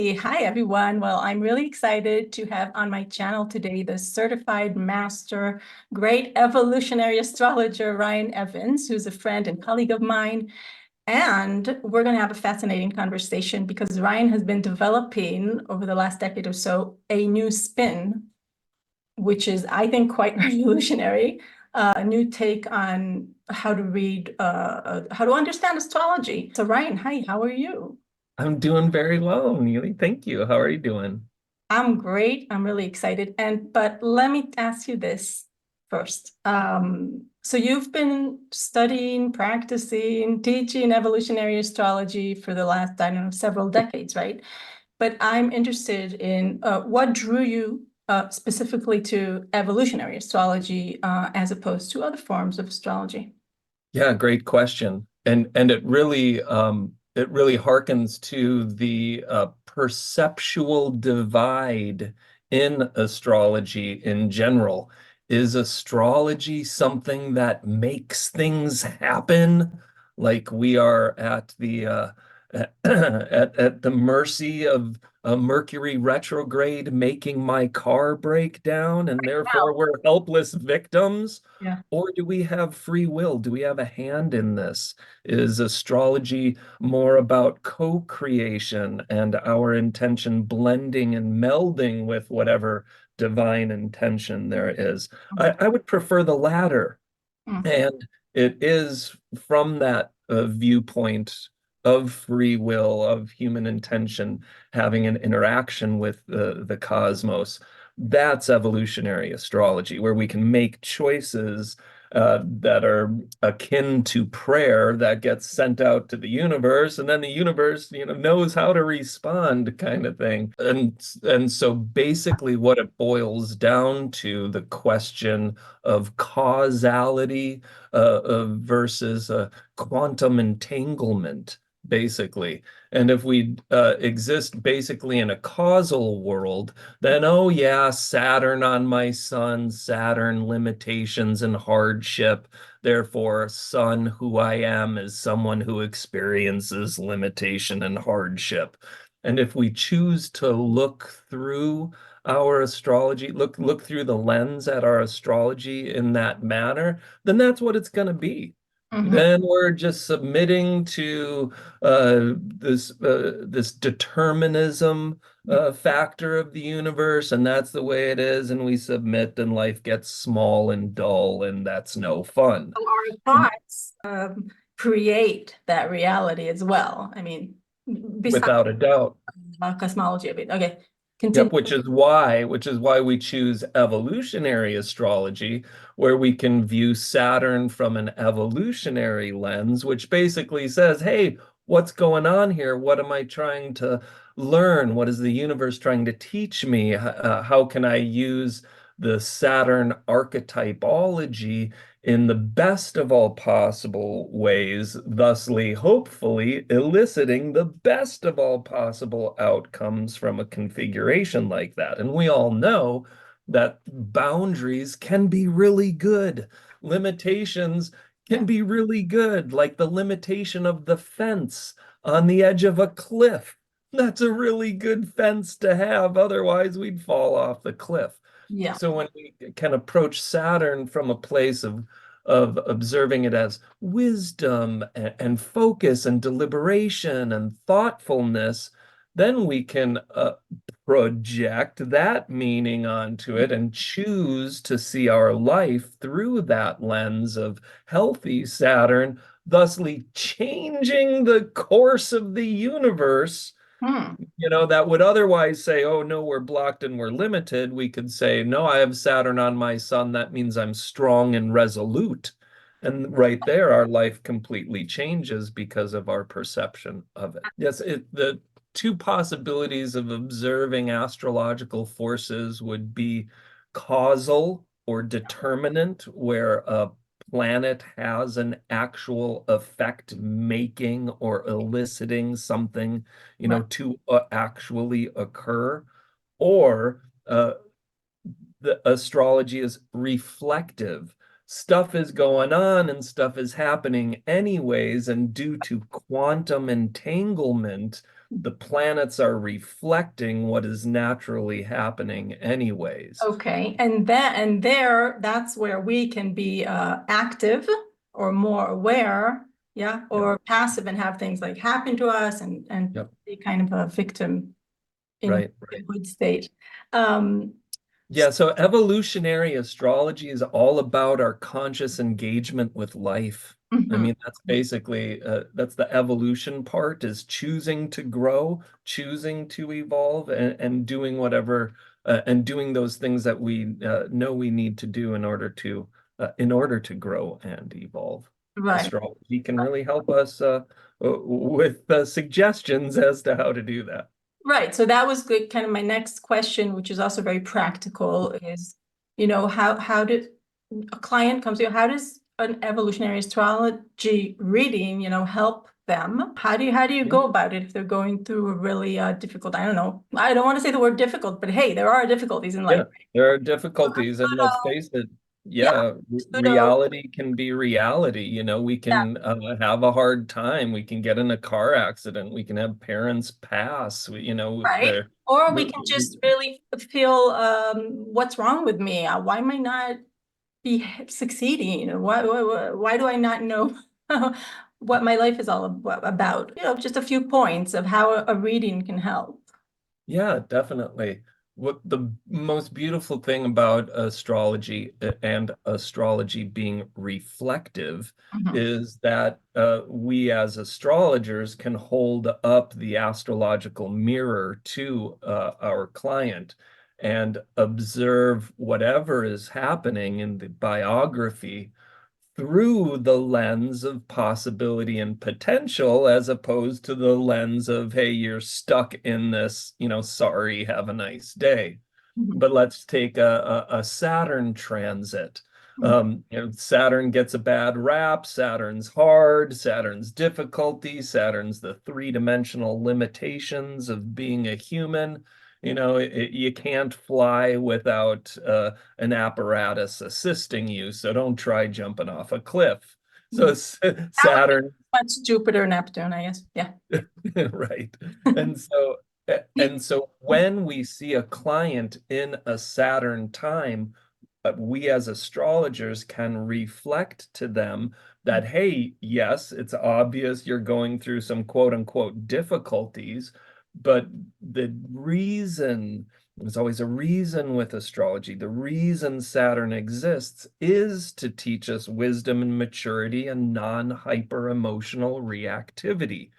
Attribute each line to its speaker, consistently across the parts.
Speaker 1: Hi, everyone. Well, I'm really excited to have on my channel today the certified master, great evolutionary astrologer, Ryan Evans, who's a friend and colleague of mine. And we're going to have a fascinating conversation because Ryan has been developing over the last decade or so a new spin, which is, I think, quite revolutionary, a new take on how to read, how to understand astrology. So, Ryan, hi, how are you?
Speaker 2: I'm doing very well, Neely. Thank you. How are you doing?
Speaker 1: I'm great. I'm really excited. But let me ask you this first. So you've been studying, practicing, teaching evolutionary astrology for the last, I don't know, several decades, right? But I'm interested in what drew you specifically to evolutionary astrology as opposed to other forms of astrology.
Speaker 2: Yeah, great question. And it really harkens to the perceptual divide in astrology in general. Is astrology something that makes things happen? Like we are at the at the mercy of a Mercury retrograde making my car break down, and therefore
Speaker 1: Wow.
Speaker 2: we're helpless victims?
Speaker 1: Yeah.
Speaker 2: Or do we have free will? Do we have a hand in this? Is astrology more about co-creation and our intention blending and melding with whatever divine intention there is? I would prefer the latter.
Speaker 1: Mhm.
Speaker 2: And it is from that viewpoint of free will, of human intention, having an interaction with the cosmos. That's evolutionary astrology, where we can make choices that are akin to prayer that gets sent out to the universe, and then the universe, knows how to respond, kind of thing. And so basically, what it boils down to, the question of causality versus quantum entanglement, basically. And if we exist basically in a causal world, then, oh yeah, Saturn on my sun, Saturn limitations and hardship. Therefore, sun, who I am, is someone who experiences limitation and hardship. And if we choose to look through our astrology, look through the lens at our astrology in that manner, then that's what it's going to be.
Speaker 1: Mhm.
Speaker 2: Then we're just submitting to this determinism factor of the universe, and that's the way it is, and we submit, and life gets small and dull, and that's no fun.
Speaker 1: Our thoughts create that reality as well. I mean, besides
Speaker 2: Without a doubt.
Speaker 1: cosmology of it. Okay, continue.
Speaker 2: Yep, which is why we choose evolutionary astrology, where we can view Saturn from an evolutionary lens, which basically says, hey, what's going on here? What am I trying to learn? What is the universe trying to teach me? How can I use the Saturn archetypology in the best of all possible ways, thusly, hopefully, eliciting the best of all possible outcomes from a configuration like that? And we all know that boundaries can be really good. Limitations
Speaker 1: Yeah.
Speaker 2: can be really good, like the limitation of the fence on the edge of a cliff. That's a really good fence to have. Otherwise, we'd fall off the cliff.
Speaker 1: Yeah.
Speaker 2: So when we can approach Saturn from a place of observing it as wisdom and focus and deliberation and thoughtfulness, then we can project that meaning onto it and choose to see our life through that lens of healthy Saturn, thusly changing the course of the universe.
Speaker 1: Hmm.
Speaker 2: That would otherwise say, oh, no, we're blocked and we're limited. We could say, no, I have Saturn on my sun. That means I'm strong and resolute. And right there, our life completely changes because of our perception of it. Yes, the two possibilities of observing astrological forces would be causal or determinant, where a planet has an actual effect making or eliciting something,
Speaker 1: Right.
Speaker 2: to actually occur, or the astrology is reflective. Stuff is going on and stuff is happening anyways, and due to quantum entanglement, the planets are reflecting what is naturally happening anyways.
Speaker 1: Okay, and that's where we can be active or more aware, yeah, or passive and have things like happen to us and
Speaker 2: Yep.
Speaker 1: be kind of a victim in
Speaker 2: Right,
Speaker 1: a
Speaker 2: right.
Speaker 1: good state. Um,
Speaker 2: Yeah, so evolutionary astrology is all about our conscious engagement with life. I
Speaker 1: mhm,
Speaker 2: mean, that's basically that's the evolution part, is choosing to grow, choosing to evolve, and doing whatever and doing those things that we know we need to do in order to grow and evolve.
Speaker 1: right.
Speaker 2: Astrology can really help us with suggestions as to how to do that.
Speaker 1: Right. So that was good. Kind of my next question, which is also very practical, is, how did a client comes to you, how does an evolutionary astrology reading, help them? How do you
Speaker 2: Yeah.
Speaker 1: go about it if they're going through a really difficult, I don't know, I don't want to say the word difficult, but hey, there are difficulties in life.
Speaker 2: Yeah, there are
Speaker 1: So
Speaker 2: difficulties, and let's face it,
Speaker 1: yeah,
Speaker 2: yeah,
Speaker 1: Pluto,
Speaker 2: reality can be reality. We
Speaker 1: yeah,
Speaker 2: can have a hard time. We can get in a car accident. We can have parents pass.
Speaker 1: right.
Speaker 2: There.
Speaker 1: Or we
Speaker 2: we-
Speaker 1: can
Speaker 2: we-
Speaker 1: just really feel, what's wrong with me? Why am I not be succeeding? Why do I not know what my life is all about? Just a few points of how a reading can help.
Speaker 2: Yeah, definitely. What the most beautiful thing about astrology and astrology being reflective
Speaker 1: Mhm.
Speaker 2: is that we as astrologers can hold up the astrological mirror to our client and observe whatever is happening in the biography through the lens of possibility and potential, as opposed to the lens of, hey, you're stuck in this, sorry, have a nice day.
Speaker 1: Mhm.
Speaker 2: But let's take a Saturn transit.
Speaker 1: Mhm.
Speaker 2: Saturn gets a bad rap. Saturn's hard. Saturn's difficulty. Saturn's the three-dimensional limitations of being a human. You can't fly without an apparatus assisting you, so don't try jumping off a cliff. So
Speaker 1: That would be
Speaker 2: Saturn,
Speaker 1: much Jupiter, Neptune, I guess. Yeah.
Speaker 2: right. And so when we see a client in a Saturn time, we as astrologers can reflect to them that, hey, yes, it's obvious you're going through some quote unquote difficulties, but the reason, there's always a reason with astrology. The reason Saturn exists is to teach us wisdom and maturity and non-hyper emotional reactivity.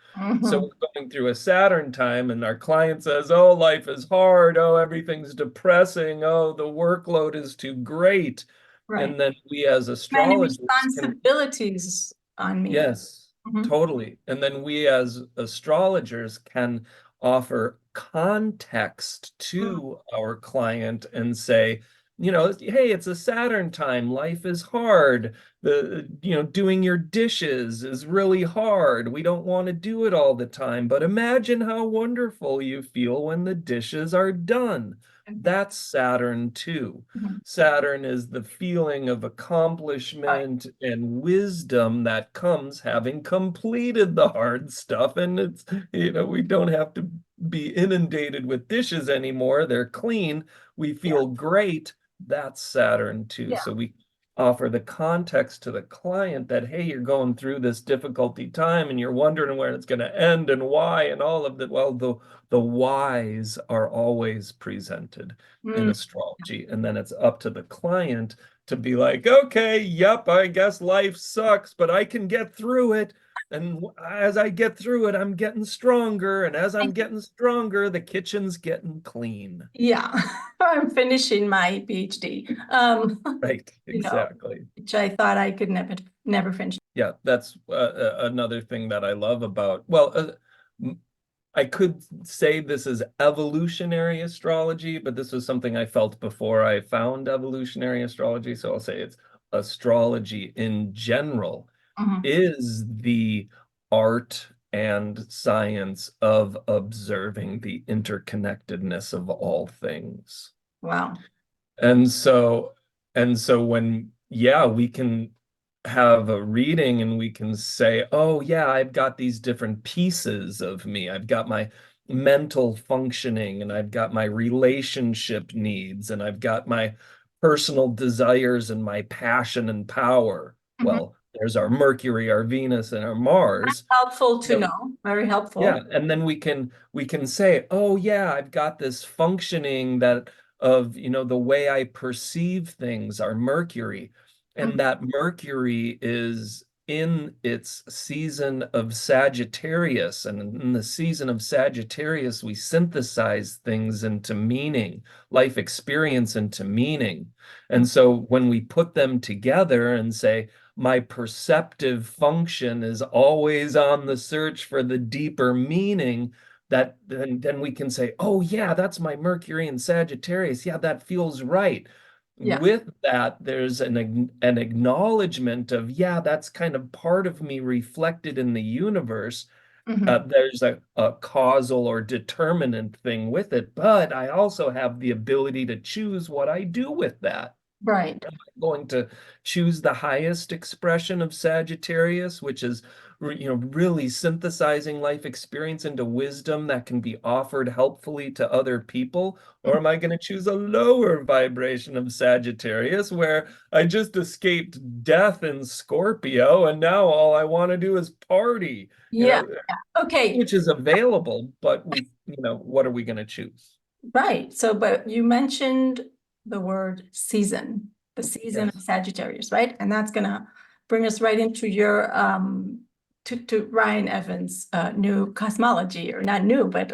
Speaker 2: So
Speaker 1: Mhm.
Speaker 2: we're going through a Saturn time, and our client says, oh, life is hard. Oh, everything's depressing. Oh, the workload is too great.
Speaker 1: Right.
Speaker 2: And then we as
Speaker 1: Many
Speaker 2: astrologers can,
Speaker 1: responsibilities on me.
Speaker 2: yes,
Speaker 1: Mhm.
Speaker 2: totally. And then we as astrologers can offer context
Speaker 1: Mhm.
Speaker 2: to our client and say, hey, it's a Saturn time. Life is hard. Doing your dishes is really hard. We don't want to do it all the time, but imagine how wonderful you feel when the dishes are done. That's Saturn too.
Speaker 1: Mhm.
Speaker 2: Saturn is the feeling of
Speaker 1: Right.
Speaker 2: accomplishment and wisdom that comes having completed the hard stuff. And we don't have to be inundated with dishes anymore. They're clean. We
Speaker 1: Yeah.
Speaker 2: feel great. That's Saturn too.
Speaker 1: Yeah.
Speaker 2: So we offer the context to the client that, hey, you're going through this difficulty time and you're wondering where it's going to end and why and all of that. Well, the whys are always presented in
Speaker 1: Mm.
Speaker 2: astrology. And then it's up to the client to be like, okay, yep, I guess life sucks, but I can get through it. And as I get through it, I'm getting stronger. And as I'm getting stronger, the kitchen's getting clean.
Speaker 1: Yeah. I'm finishing my PhD.
Speaker 2: Right,
Speaker 1: You know,
Speaker 2: exactly.
Speaker 1: which I thought I could never finish.
Speaker 2: Yeah, that's another thing that I love about, well, I could say this is evolutionary astrology, but this was something I felt before I found evolutionary astrology. So I'll say it's astrology in general
Speaker 1: Mhm.
Speaker 2: is the art and science of observing the interconnectedness of all things.
Speaker 1: Wow.
Speaker 2: And so when, yeah, we can have a reading and we can say, oh yeah, I've got these different pieces of me. I've got mental functioning, and I've got my relationship needs, and I've got my personal desires and my passion and power.
Speaker 1: Mhm.
Speaker 2: Well, there's our Mercury, our Venus, and our Mars.
Speaker 1: Helpful
Speaker 2: You
Speaker 1: to
Speaker 2: know,
Speaker 1: know, very
Speaker 2: yeah,
Speaker 1: helpful.
Speaker 2: and then we can say, oh yeah, I've got this functioning that of, the way I perceive things are Mercury. And
Speaker 1: Mhm.
Speaker 2: that Mercury is in its season of Sagittarius. And in the season of Sagittarius, we synthesize things into meaning, life experience into meaning. And so when we put them together and say, my perceptive function is always on the search for the deeper meaning, that then we can say, oh yeah, that's my Mercury and Sagittarius. Yeah, that feels right.
Speaker 1: Yeah.
Speaker 2: With that, there's an acknowledgement of, yeah, that's kind of part of me reflected in the universe.
Speaker 1: Mhm.
Speaker 2: There's a causal or determinant thing with it, but I also have the ability to choose what I do with that.
Speaker 1: Right.
Speaker 2: Going to choose the highest expression of Sagittarius, which is, really synthesizing life experience into wisdom that can be offered helpfully to other people? Or am I going to choose a lower vibration of Sagittarius where I just escaped death in Scorpio and now all I want to do is party?
Speaker 1: Yeah. Okay.
Speaker 2: Which is available, but what are we going to choose?
Speaker 1: Right. So, but you mentioned the word season, the season of
Speaker 2: Yes.
Speaker 1: Sagittarius, right? And that's gonna bring us right into your to Ryan Evans' new cosmology, or not new, but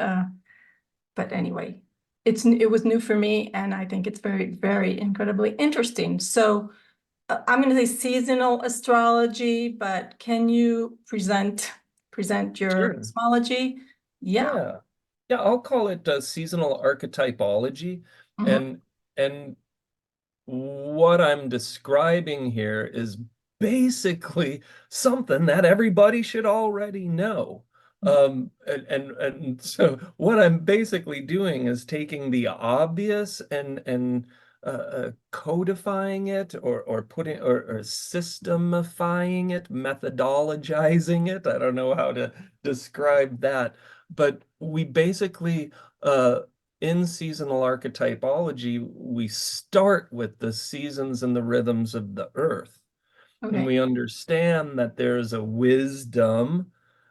Speaker 1: anyway, it was new for me, and I think it's very, very incredibly interesting. So I'm going to say seasonal astrology, but can you present your
Speaker 2: Sure.
Speaker 1: cosmology? Yeah.
Speaker 2: Yeah. Yeah, I'll call it seasonal archetypology.
Speaker 1: Mhm.
Speaker 2: And and what I'm describing here is basically something that everybody should already know. And so what I'm basically doing is taking the obvious and codifying it or putting or systemifying it, methodologizing it. I don't know how to describe that, but we basically in seasonal archetypology, we start with the seasons and the rhythms of the earth. And
Speaker 1: Okay.
Speaker 2: we understand that there's a wisdom,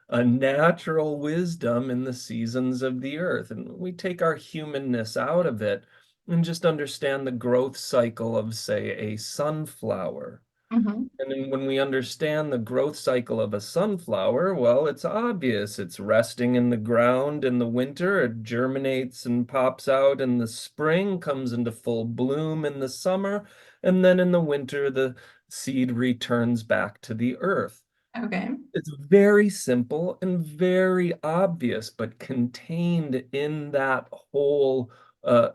Speaker 2: a natural wisdom in the seasons of the earth. And we take our humanness out of it and just understand the growth cycle of, say, a sunflower.
Speaker 1: Mhm.
Speaker 2: And then when we understand the growth cycle of a sunflower, well, it's obvious. It's resting in the ground in the winter, it germinates and pops out in the spring, comes into full bloom in the summer, and then in the winter, the seed returns back to the earth.
Speaker 1: Okay.
Speaker 2: It's very simple and very obvious, but contained in that whole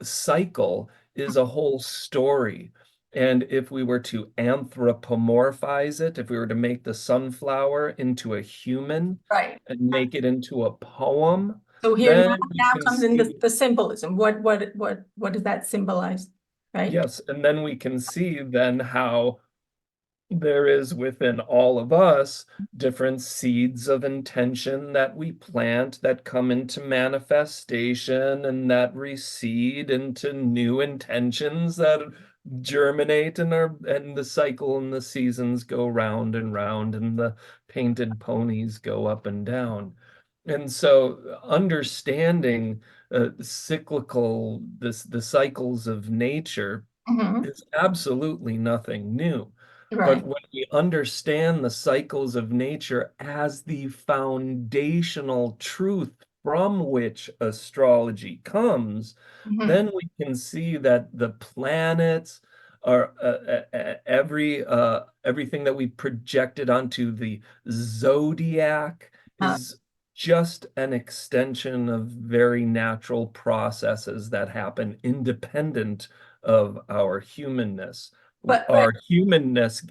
Speaker 2: cycle is a whole story. And if we were to anthropomorphize it, if we were to make the sunflower into a human
Speaker 1: Right.
Speaker 2: and make it into a poem,
Speaker 1: So here
Speaker 2: then
Speaker 1: now,
Speaker 2: we
Speaker 1: now
Speaker 2: can
Speaker 1: comes in
Speaker 2: see,
Speaker 1: the symbolism. What does that symbolize? Right?
Speaker 2: yes, and then we can see then how there is within all of us different seeds of intention that we plant that come into manifestation and that reseed into new intentions that germinate and the cycle and the seasons go round and round and the painted ponies go up and down. And so understanding the cycles of nature
Speaker 1: Mhm.
Speaker 2: is absolutely nothing new. But
Speaker 1: Right.
Speaker 2: when we understand the cycles of nature as the foundational truth from which astrology comes,
Speaker 1: Mhm.
Speaker 2: then we can see that the planets are everything that we projected onto the zodiac
Speaker 1: Uh,
Speaker 2: is just an extension of very natural processes that happen independent of our humanness.
Speaker 1: but
Speaker 2: Our humanness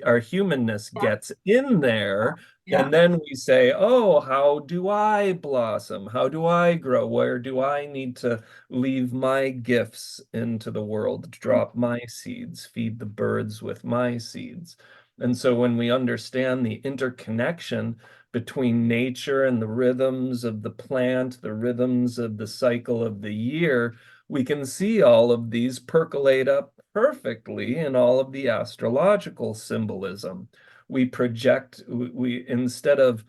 Speaker 1: yeah,
Speaker 2: gets in there,
Speaker 1: yeah.
Speaker 2: and then we say, oh, how do I blossom? How do I grow? Where do I need to leave my gifts into the world, drop my seeds, feed the birds with my seeds? And so when we understand the interconnection between nature and the rhythms of the plant, the rhythms of the cycle of the year, we can see all of these percolate up perfectly in all of the astrological symbolism. We project, we instead of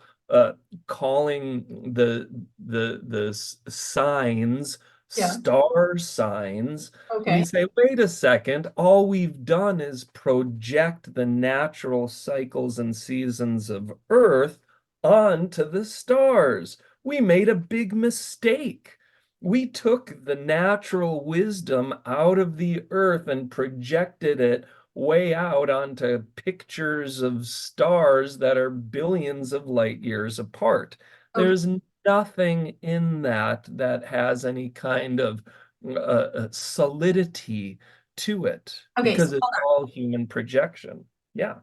Speaker 2: calling the signs
Speaker 1: Yeah.
Speaker 2: star signs, we
Speaker 1: Okay.
Speaker 2: say, wait a second, all we've done is project the natural cycles and seasons of Earth onto the stars. We made a big mistake. We took the natural wisdom out of the Earth and projected it way out onto pictures of stars that are billions of light years apart.
Speaker 1: Okay.
Speaker 2: There's nothing in that that has any kind of solidity to it
Speaker 1: Okay. So
Speaker 2: because it's
Speaker 1: hold on.
Speaker 2: all human projection. Yeah,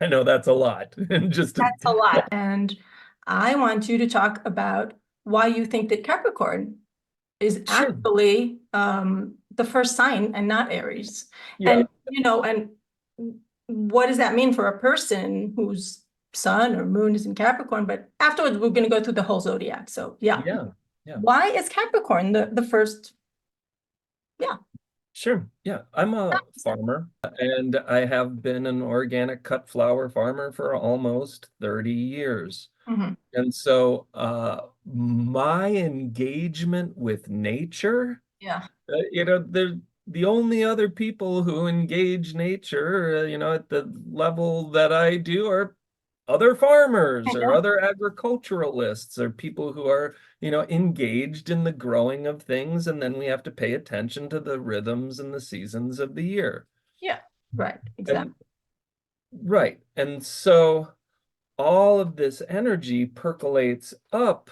Speaker 2: I know that's a lot. And just
Speaker 1: That's a lot. And I want you to talk about why you think that Capricorn is
Speaker 2: sure.
Speaker 1: actually the first sign and not Aries.
Speaker 2: Yeah.
Speaker 1: And, and what does that mean for a person whose sun or moon is in Capricorn? But afterwards, we're going to go through the whole zodiac. So, yeah.
Speaker 2: Yeah. Yeah.
Speaker 1: Why is Capricorn the first? Yeah.
Speaker 2: Sure. Yeah. I'm a farmer and I have been an organic cut flower farmer for almost 30 years.
Speaker 1: Mhm.
Speaker 2: And so my engagement with nature,
Speaker 1: Yeah.
Speaker 2: the only other people who engage nature, at the level that I do are other farmers or
Speaker 1: Yeah.
Speaker 2: other agriculturalists or people who are, engaged in the growing of things. And then we have to pay attention to the rhythms and the seasons of the year.
Speaker 1: Yeah. Right. Exactly.
Speaker 2: And right. And so all of this energy percolates up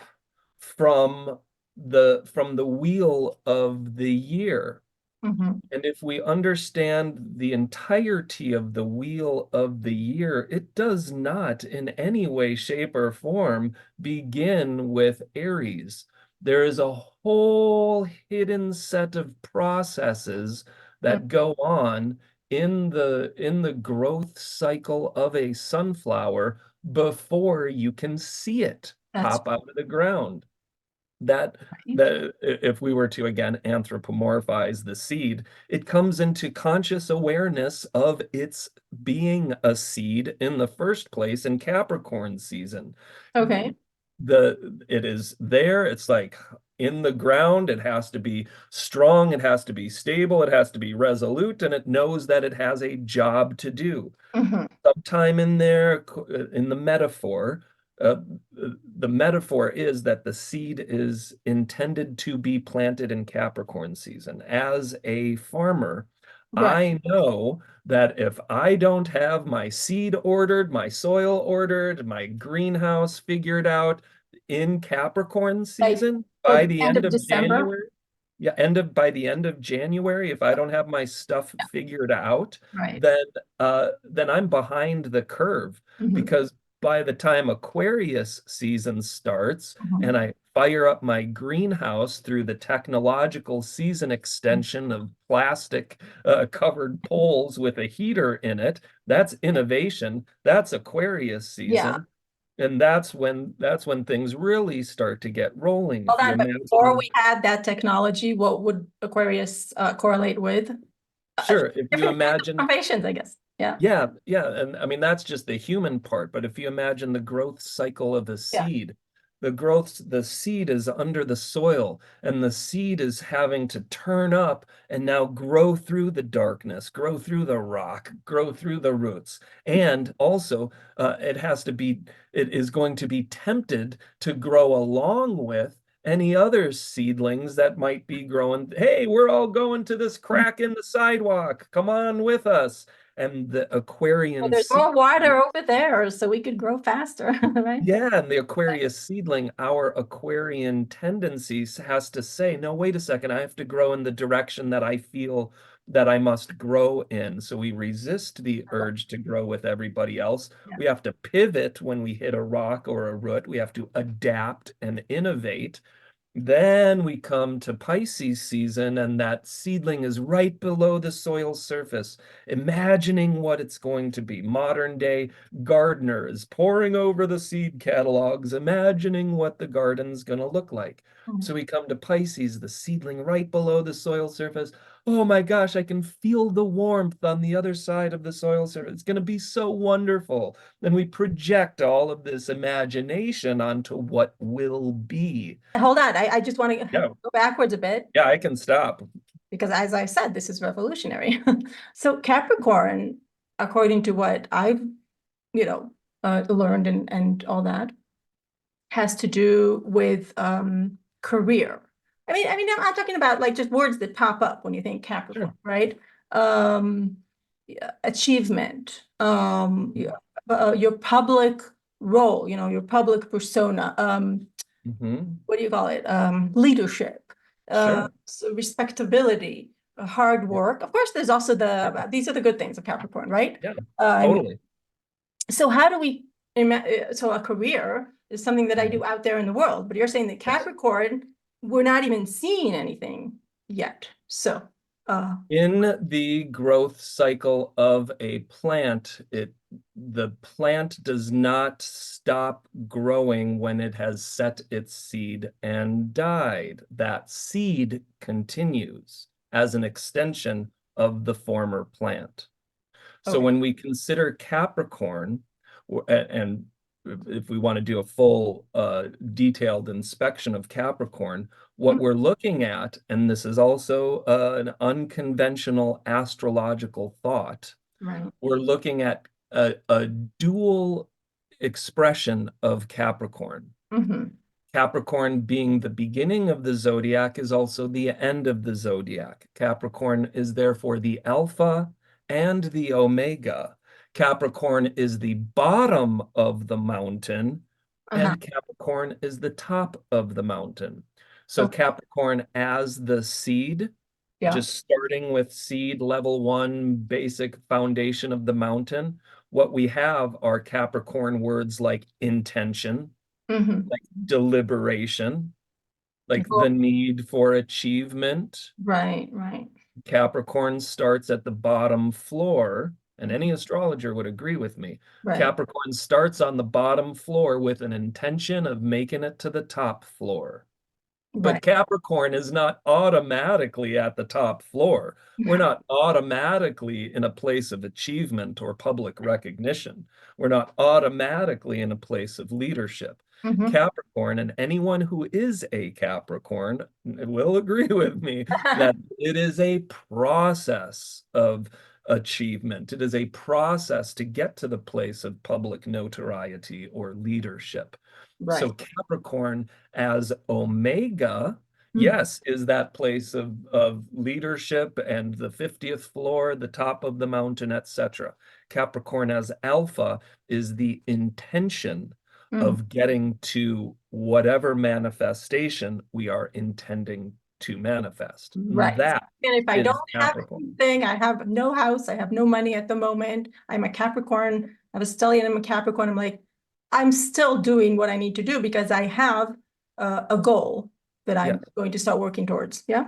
Speaker 2: from the wheel of the year.
Speaker 1: Mhm.
Speaker 2: And if we understand the entirety of the wheel of the year, it does not in any way, shape, or form begin with Aries. There is a whole hidden set of processes
Speaker 1: Mm.
Speaker 2: that go on in the growth cycle of a sunflower before you can see it
Speaker 1: That's
Speaker 2: pop out of the ground. that
Speaker 1: right.
Speaker 2: that if we were to again anthropomorphize the seed, it comes into conscious awareness of its being a seed in the first place in Capricorn season.
Speaker 1: Okay.
Speaker 2: It is there, it's like in the ground, it has to be strong, it has to be stable, it has to be resolute, and it knows that it has a job to do.
Speaker 1: Mhm.
Speaker 2: Sometime in there, in uh, the metaphor is that the seed is intended to be planted in Capricorn season. As a farmer,
Speaker 1: Right.
Speaker 2: I know that if I don't have my seed ordered, my soil ordered, my greenhouse figured out in Capricorn
Speaker 1: Like
Speaker 2: season
Speaker 1: for
Speaker 2: by
Speaker 1: the
Speaker 2: the
Speaker 1: end
Speaker 2: end
Speaker 1: of
Speaker 2: of
Speaker 1: December.
Speaker 2: January, yeah, by the end of January, if I don't have my stuff
Speaker 1: Yeah.
Speaker 2: figured out,
Speaker 1: Right.
Speaker 2: then I'm behind the curve
Speaker 1: Mhm.
Speaker 2: because by the time Aquarius season starts
Speaker 1: Mhm.
Speaker 2: and I fire up my greenhouse through the technological season extension of plastic covered poles with a heater in it, that's innovation. That's Aquarius
Speaker 1: Yeah.
Speaker 2: season. And that's when things really start to get rolling.
Speaker 1: Hold
Speaker 2: If you
Speaker 1: on, but before
Speaker 2: imagine,
Speaker 1: we had that technology, what would Aquarius correlate with?
Speaker 2: sure, if you
Speaker 1: Different kinds of
Speaker 2: imagine
Speaker 1: formations, I guess. Yeah.
Speaker 2: yeah, yeah, and I mean that's just the human part, but if you imagine the growth cycle of a
Speaker 1: Yeah.
Speaker 2: seed, the seed is under the soil and the seed is having to turn up and now grow through the darkness, grow through the rock, grow through the roots. And also it is going to be tempted to grow along with any other seedlings that might be growing. Hey, we're all going to this crack in the sidewalk. Come on with us. And the
Speaker 1: Well,
Speaker 2: Aquarian
Speaker 1: there's
Speaker 2: seed,
Speaker 1: more water over there, so we could grow faster, right?
Speaker 2: yeah, and the Aquarius seedling, our Aquarian tendencies has to say, no, wait a second, I have to grow in the direction that I feel that I must grow in. So we resist the urge to grow with everybody else.
Speaker 1: Yeah.
Speaker 2: We have to pivot when we hit a rock or a root. We have to adapt and innovate. Then we come to Pisces season, and that seedling is right below the soil surface, imagining what it's going to be. Modern day gardeners poring over the seed catalogs, imagining what the garden's going to look like. So we come to Pisces, the seedling right below the soil surface. Oh my gosh, I can feel the warmth on the other side of the soil surface. It's going to be so wonderful. And we project all of this imagination onto what will be.
Speaker 1: Hold on, I just want to
Speaker 2: Yeah.
Speaker 1: go backwards a bit
Speaker 2: Yeah, I can stop.
Speaker 1: because, as I said, this is revolutionary. So Capricorn, according to what I've, learned and all that, has to do with career. I'm talking about like just words that pop up when you think Capricorn,
Speaker 2: Sure.
Speaker 1: right? Yeah, achievement, your public role, your public persona, what do you call it? Leadership,
Speaker 2: Sure.
Speaker 1: so respectability, hard
Speaker 2: Yeah.
Speaker 1: work. Of course, there's also these are the good things of Capricorn, right?
Speaker 2: Yeah,
Speaker 1: I mean,
Speaker 2: totally.
Speaker 1: so how do we, so a career is something that I do out there in the world, but you're saying that
Speaker 2: Yes.
Speaker 1: Capricorn, we're not even seeing anything yet. So,
Speaker 2: In the growth cycle of a plant, the plant does not stop growing when it has set its seed and died. That seed continues as an extension of the former plant. So
Speaker 1: okay.
Speaker 2: when we consider Capricorn, and if we want to do a full detailed inspection of Capricorn, what we're looking at, and this is also an unconventional astrological thought,
Speaker 1: Right.
Speaker 2: we're looking at a dual expression of Capricorn.
Speaker 1: Mm-hmm.
Speaker 2: Capricorn being the beginning of the zodiac is also the end of the zodiac. Capricorn is therefore the alpha and the omega. Capricorn is the bottom of the mountain,
Speaker 1: Uh-huh.
Speaker 2: and Capricorn is the top of the mountain. So
Speaker 1: Okay.
Speaker 2: Capricorn as the seed,
Speaker 1: Yeah.
Speaker 2: just starting with seed level one, basic foundation of the mountain. What we have are Capricorn words like intention,
Speaker 1: Mm-hmm.
Speaker 2: like deliberation, like
Speaker 1: Go-
Speaker 2: the need for achievement.
Speaker 1: Right, right,
Speaker 2: Capricorn starts at the bottom floor, and any astrologer would agree with me.
Speaker 1: right,
Speaker 2: Capricorn starts on the bottom floor with an intention of making it to the top floor. But
Speaker 1: right.
Speaker 2: Capricorn is not automatically at the top floor. We're not automatically in a place of achievement or public recognition. We're not automatically in a place of leadership.
Speaker 1: Mm-hmm.
Speaker 2: Capricorn, and anyone who is a Capricorn will agree with me that it is a process of achievement. It is a process to get to the place of public notoriety or leadership. So
Speaker 1: Right.
Speaker 2: Capricorn as Omega,
Speaker 1: Mm-hmm.
Speaker 2: yes, is that place of leadership and the 50th floor, the top of the mountain, etc. Capricorn as Alpha is the intention of getting to whatever manifestation we are intending to manifest.
Speaker 1: Right.
Speaker 2: That
Speaker 1: And if I don't
Speaker 2: is
Speaker 1: have
Speaker 2: Capricorn.
Speaker 1: anything, I have no house, I have no money at the moment, I'm a Capricorn, I have a stellium, I'm a Capricorn, I'm like, I'm still doing what I need to do because I have a goal that I'm
Speaker 2: Yes,
Speaker 1: going to start working towards. Yeah.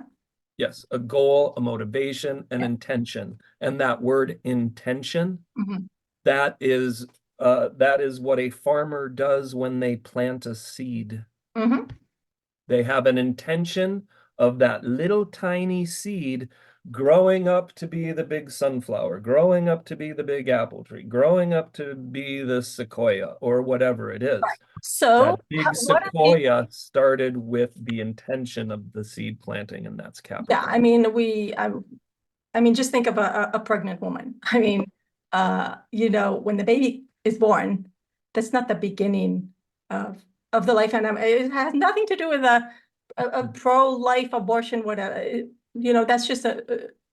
Speaker 2: yes, a goal, a motivation, an
Speaker 1: Yeah.
Speaker 2: intention. And that word intention,
Speaker 1: Mm-hmm.
Speaker 2: that is what a farmer does when they plant a seed.
Speaker 1: Mm-hmm.
Speaker 2: They have an intention of that little tiny seed growing up to be the big sunflower, growing up to be the big apple tree, growing up to be the sequoia or whatever it is.
Speaker 1: So
Speaker 2: That big
Speaker 1: what are we,
Speaker 2: sequoia started with the intention of the seed planting, and that's
Speaker 1: yeah,
Speaker 2: Capricorn.
Speaker 1: just think of a pregnant woman. When the baby is born, that's not the beginning of the life. And it has nothing to do with a pro-life abortion, whatever. That's just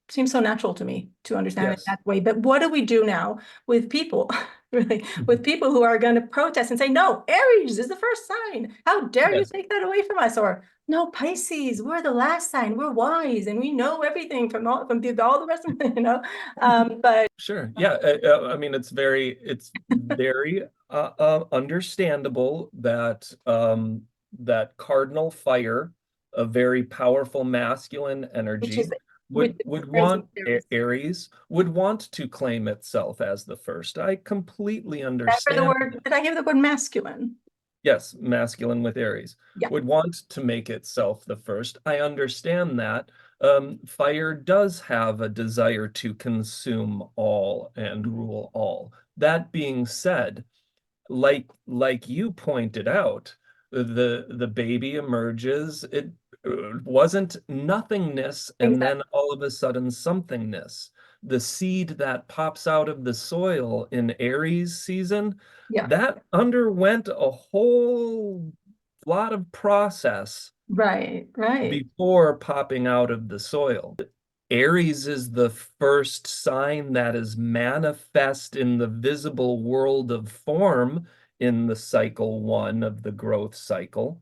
Speaker 1: seems so natural to me to understand it
Speaker 2: Yes.
Speaker 1: that way. But what do we do now with people, really, with people who are going to protest and say, no, Aries is the first sign. How dare you
Speaker 2: Yes.
Speaker 1: take that away from us? Or no, Pisces, we're the last sign. We're wise and we know everything from all the rest of but
Speaker 2: Sure. Yeah. I mean, it's very understandable that that Cardinal Fire a very powerful masculine
Speaker 1: which is
Speaker 2: energy,
Speaker 1: which
Speaker 2: would
Speaker 1: is
Speaker 2: want
Speaker 1: Aries.
Speaker 2: Aries would want to claim itself as the first. I completely understand.
Speaker 1: Did I give the word masculine?
Speaker 2: Yes, masculine with Aries
Speaker 1: Yeah.
Speaker 2: would want to make itself the first. I understand that. Fire does have a desire to consume all and rule all. That being said, like you pointed out, the baby emerges. It wasn't nothingness, and
Speaker 1: Exactly.
Speaker 2: then all of a sudden somethingness. The seed that pops out of the soil in Aries season,
Speaker 1: Yeah.
Speaker 2: that underwent a whole lot of process
Speaker 1: Right. Right.
Speaker 2: before popping out of the soil. Aries is the first sign that is manifest in the visible world of form in the cycle one of the growth cycle.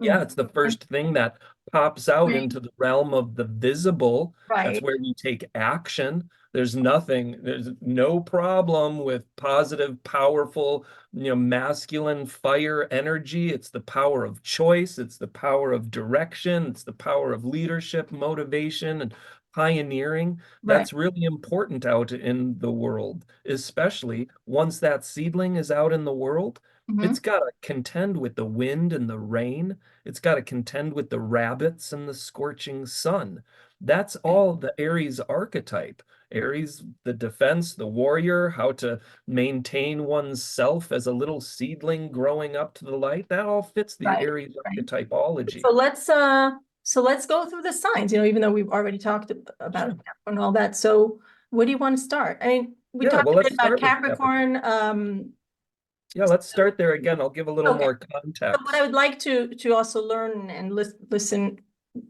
Speaker 2: Yeah, it's the
Speaker 1: And
Speaker 2: first thing that pops out
Speaker 1: spring,
Speaker 2: into the realm of the visible. That's
Speaker 1: right.
Speaker 2: where you take action. There's no problem with positive, powerful, masculine fire energy. It's the power of choice. It's the power of direction. It's the power of leadership, motivation, and pioneering.
Speaker 1: Right.
Speaker 2: That's really important out in the world, especially once that seedling is out in the world.
Speaker 1: Hmm.
Speaker 2: It's got to contend with the wind and the rain. It's got to contend with the rabbits and the scorching sun. That's all the Aries archetype. Aries, the defense, the warrior, how to maintain one's self as a little seedling growing up to the light. That all fits the
Speaker 1: Right.
Speaker 2: Aries
Speaker 1: Right.
Speaker 2: archetypology.
Speaker 1: So let's go through the signs, even though we've already talked about
Speaker 2: Sure.
Speaker 1: Capricorn and all that. So where do you want to start? I mean, we
Speaker 2: Yeah,
Speaker 1: talked
Speaker 2: well,
Speaker 1: a bit
Speaker 2: let's
Speaker 1: about
Speaker 2: start with Capricorn.
Speaker 1: Capricorn.
Speaker 2: Yeah, let's start there again. I'll give a little
Speaker 1: Okay.
Speaker 2: more
Speaker 1: So what I
Speaker 2: context.
Speaker 1: would like to also learn and listen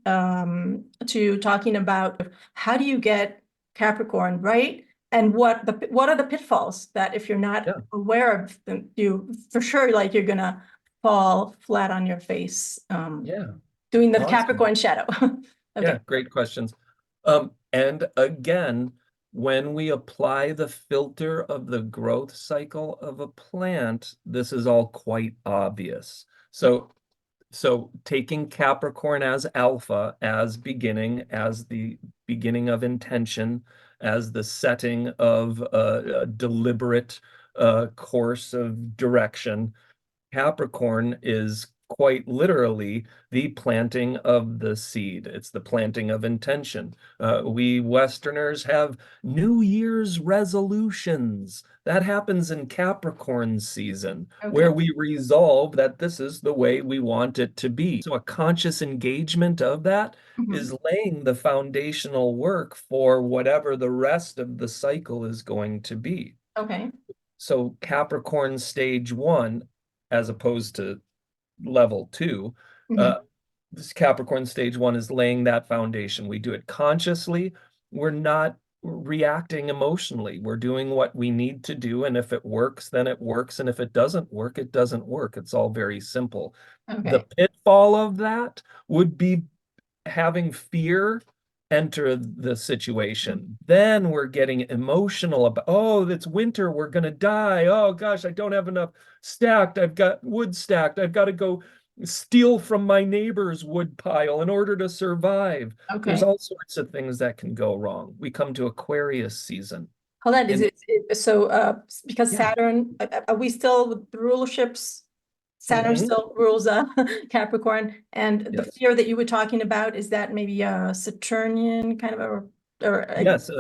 Speaker 1: to talking about how do you get Capricorn right, and what are the pitfalls that if you're not
Speaker 2: Yeah,
Speaker 1: aware of them, you for sure like you're gonna fall flat on your face
Speaker 2: yeah,
Speaker 1: doing the
Speaker 2: awesome.
Speaker 1: Capricorn shadow.
Speaker 2: Yeah,
Speaker 1: Okay.
Speaker 2: great questions. And again, when we apply the filter of the growth cycle of a plant, this is all quite obvious. So taking Capricorn as alpha, as the beginning of intention, as the setting of a deliberate course of direction, Capricorn is quite literally the planting of the seed. It's the planting of intention. We Westerners have New Year's resolutions. That happens in Capricorn season,
Speaker 1: Okay.
Speaker 2: where we resolve that this is the way we want it to be. So a conscious engagement of that
Speaker 1: Mhm.
Speaker 2: is laying the foundational work for whatever the rest of the cycle is going to be.
Speaker 1: Okay.
Speaker 2: So Capricorn stage one, as opposed to level two,
Speaker 1: Mhm.
Speaker 2: uh, this Capricorn stage one is laying that foundation. We do it consciously. We're not reacting emotionally. We're doing what we need to do. And if it works, then it works. And if it doesn't work, it doesn't work. It's all very simple. The
Speaker 1: Okay.
Speaker 2: pitfall of that would be having fear enter the situation. Then we're getting emotional about, oh, it's winter, we're gonna die. Oh gosh, I don't have enough stacked. I've got wood stacked. I've got to go steal from my neighbor's wood pile in order to survive. There's
Speaker 1: Okay.
Speaker 2: all sorts of things that can go wrong. We come to Aquarius season.
Speaker 1: Hold on.
Speaker 2: And
Speaker 1: So because
Speaker 2: yeah.
Speaker 1: Saturn, are we still with the rulerships? Saturn
Speaker 2: Mhm.
Speaker 1: still rules Capricorn, and the
Speaker 2: Yes.
Speaker 1: fear that you were talking about, is that maybe a Saturnian kind of
Speaker 2: Yes,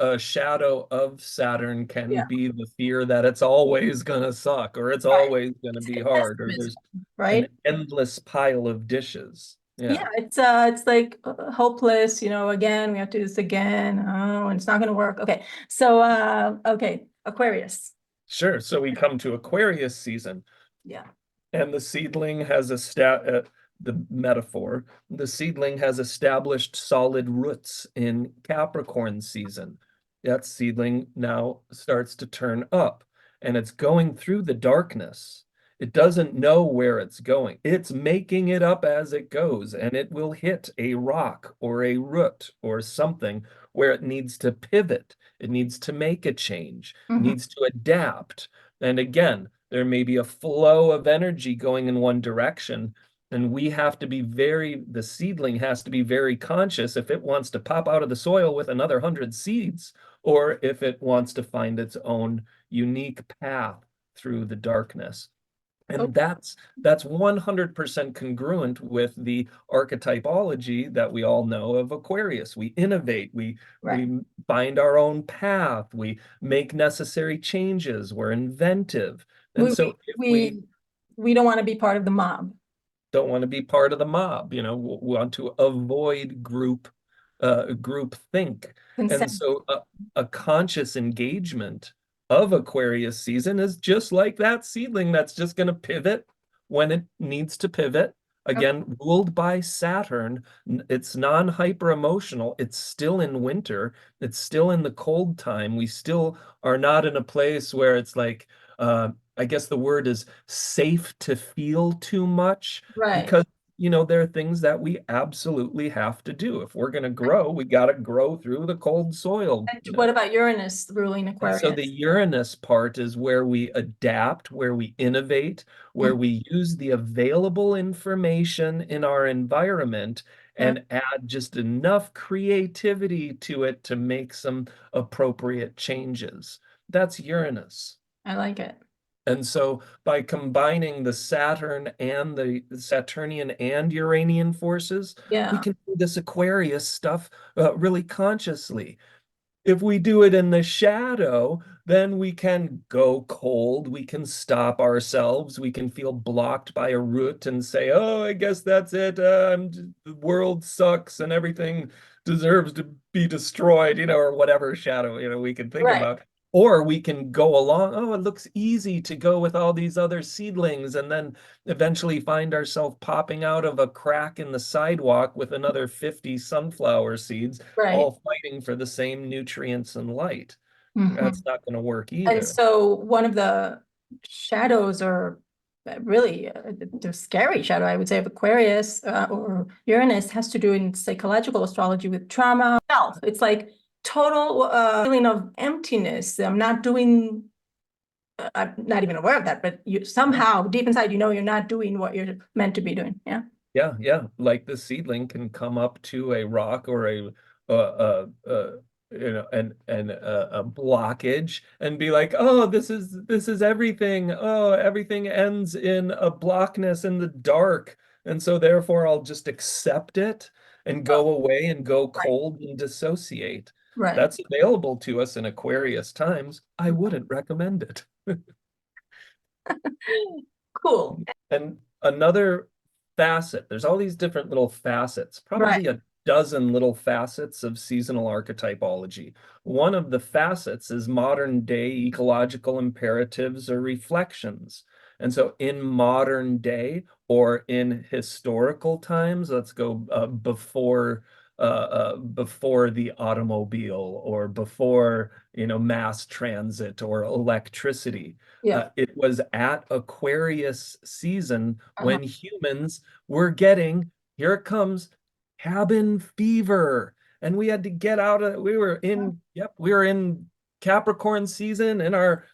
Speaker 2: a shadow of Saturn can
Speaker 1: yeah,
Speaker 2: be the fear that it's always gonna suck, or it's
Speaker 1: right.
Speaker 2: always gonna
Speaker 1: It's
Speaker 2: be
Speaker 1: like
Speaker 2: hard, or
Speaker 1: pessimism,
Speaker 2: there's an
Speaker 1: right?
Speaker 2: endless pile of dishes.
Speaker 1: Yeah,
Speaker 2: Yeah,
Speaker 1: it's like hopeless, again, we have to do this again. Oh, and it's not gonna work. Okay. So okay, Aquarius.
Speaker 2: sure. So we come to Aquarius season,
Speaker 1: Yeah.
Speaker 2: and the seedling has the metaphor, the seedling has established solid roots in Capricorn season. That seedling now starts to turn up, and it's going through the darkness. It doesn't know where it's going. It's making it up as it goes, and it will hit a rock or a root or something where it needs to pivot. It needs to make a change,
Speaker 1: Mhm.
Speaker 2: needs to adapt. And again, there may be a flow of energy going in one direction, And we have to be the seedling has to be very conscious if it wants to pop out of the soil with another 100 seeds, or if it wants to find its own unique path through the darkness.
Speaker 1: Oh,
Speaker 2: And that's 100% congruent with the archetypology that we all know of Aquarius. We innovate,
Speaker 1: right.
Speaker 2: we find our own path, we make necessary changes, we're inventive. And
Speaker 1: We we
Speaker 2: so if we
Speaker 1: we, we don't want to be part of the mob.
Speaker 2: don't want to be part of the mob, we want to avoid group think. And
Speaker 1: Consent.
Speaker 2: so a conscious engagement of Aquarius season is just like that seedling that's just going to pivot when it needs to pivot. Again, ruled by Saturn, it's non-hyper emotional. It's still in winter. It's still in the cold time. We still are not in a place where it's like, I guess the word is safe to feel too much,
Speaker 1: Right.
Speaker 2: because there are things that we absolutely have to do. If we're going to grow, we got to grow through the cold soil.
Speaker 1: And what about Uranus ruling
Speaker 2: And so the
Speaker 1: Aquarius?
Speaker 2: Uranus part is where we adapt, where we innovate, where
Speaker 1: Mm,
Speaker 2: we use the available information in our environment
Speaker 1: yeah,
Speaker 2: and add just enough creativity to it to make some appropriate changes. That's Uranus.
Speaker 1: I like it.
Speaker 2: And so by combining the Saturn and the Saturnian and Uranian forces, we
Speaker 1: Yeah.
Speaker 2: can do this Aquarius stuff really consciously. If we do it in the shadow, then we can go cold, we can stop ourselves, we can feel blocked by a root and say, oh, I guess that's it. The world sucks and everything deserves to be destroyed, or whatever shadow, we can think
Speaker 1: Right.
Speaker 2: about. Or we can go along, oh, it looks easy to go with all these other seedlings, and then eventually find ourselves popping out of a crack in the sidewalk with another 50 sunflower seeds,
Speaker 1: Right.
Speaker 2: all fighting for the same nutrients and light.
Speaker 1: Hmm.
Speaker 2: That's not going to work
Speaker 1: And
Speaker 2: either.
Speaker 1: so one of the shadows are really the scary shadow, I would say, of Aquarius or Uranus has to do in psychological astrology with trauma. Self. It's like total feeling of emptiness. I'm not even aware of that, but you somehow deep inside, you're not doing what you're meant to be doing. Yeah.
Speaker 2: Yeah, yeah. Like the seedling can come up to a rock or uh, uh, uh, a blockage and be like, oh, this is everything. Oh, everything ends in a blockness in the dark, and so therefore I'll just accept it and
Speaker 1: Oh,
Speaker 2: go away and go
Speaker 1: right.
Speaker 2: cold and dissociate.
Speaker 1: Right.
Speaker 2: That's available to us in Aquarius times. I wouldn't recommend it.
Speaker 1: Cool.
Speaker 2: And another facet, there's all these different little facets,
Speaker 1: Right.
Speaker 2: probably a dozen little facets of seasonal archetypology. One of the facets is modern day ecological imperatives or reflections. And so in modern day or in historical times, let's go before the automobile or before mass transit or electricity.
Speaker 1: Yeah.
Speaker 2: It was at Aquarius season
Speaker 1: Uh-huh.
Speaker 2: when humans were getting, here it comes, cabin fever. And we had to get out of, we were in Capricorn season in our,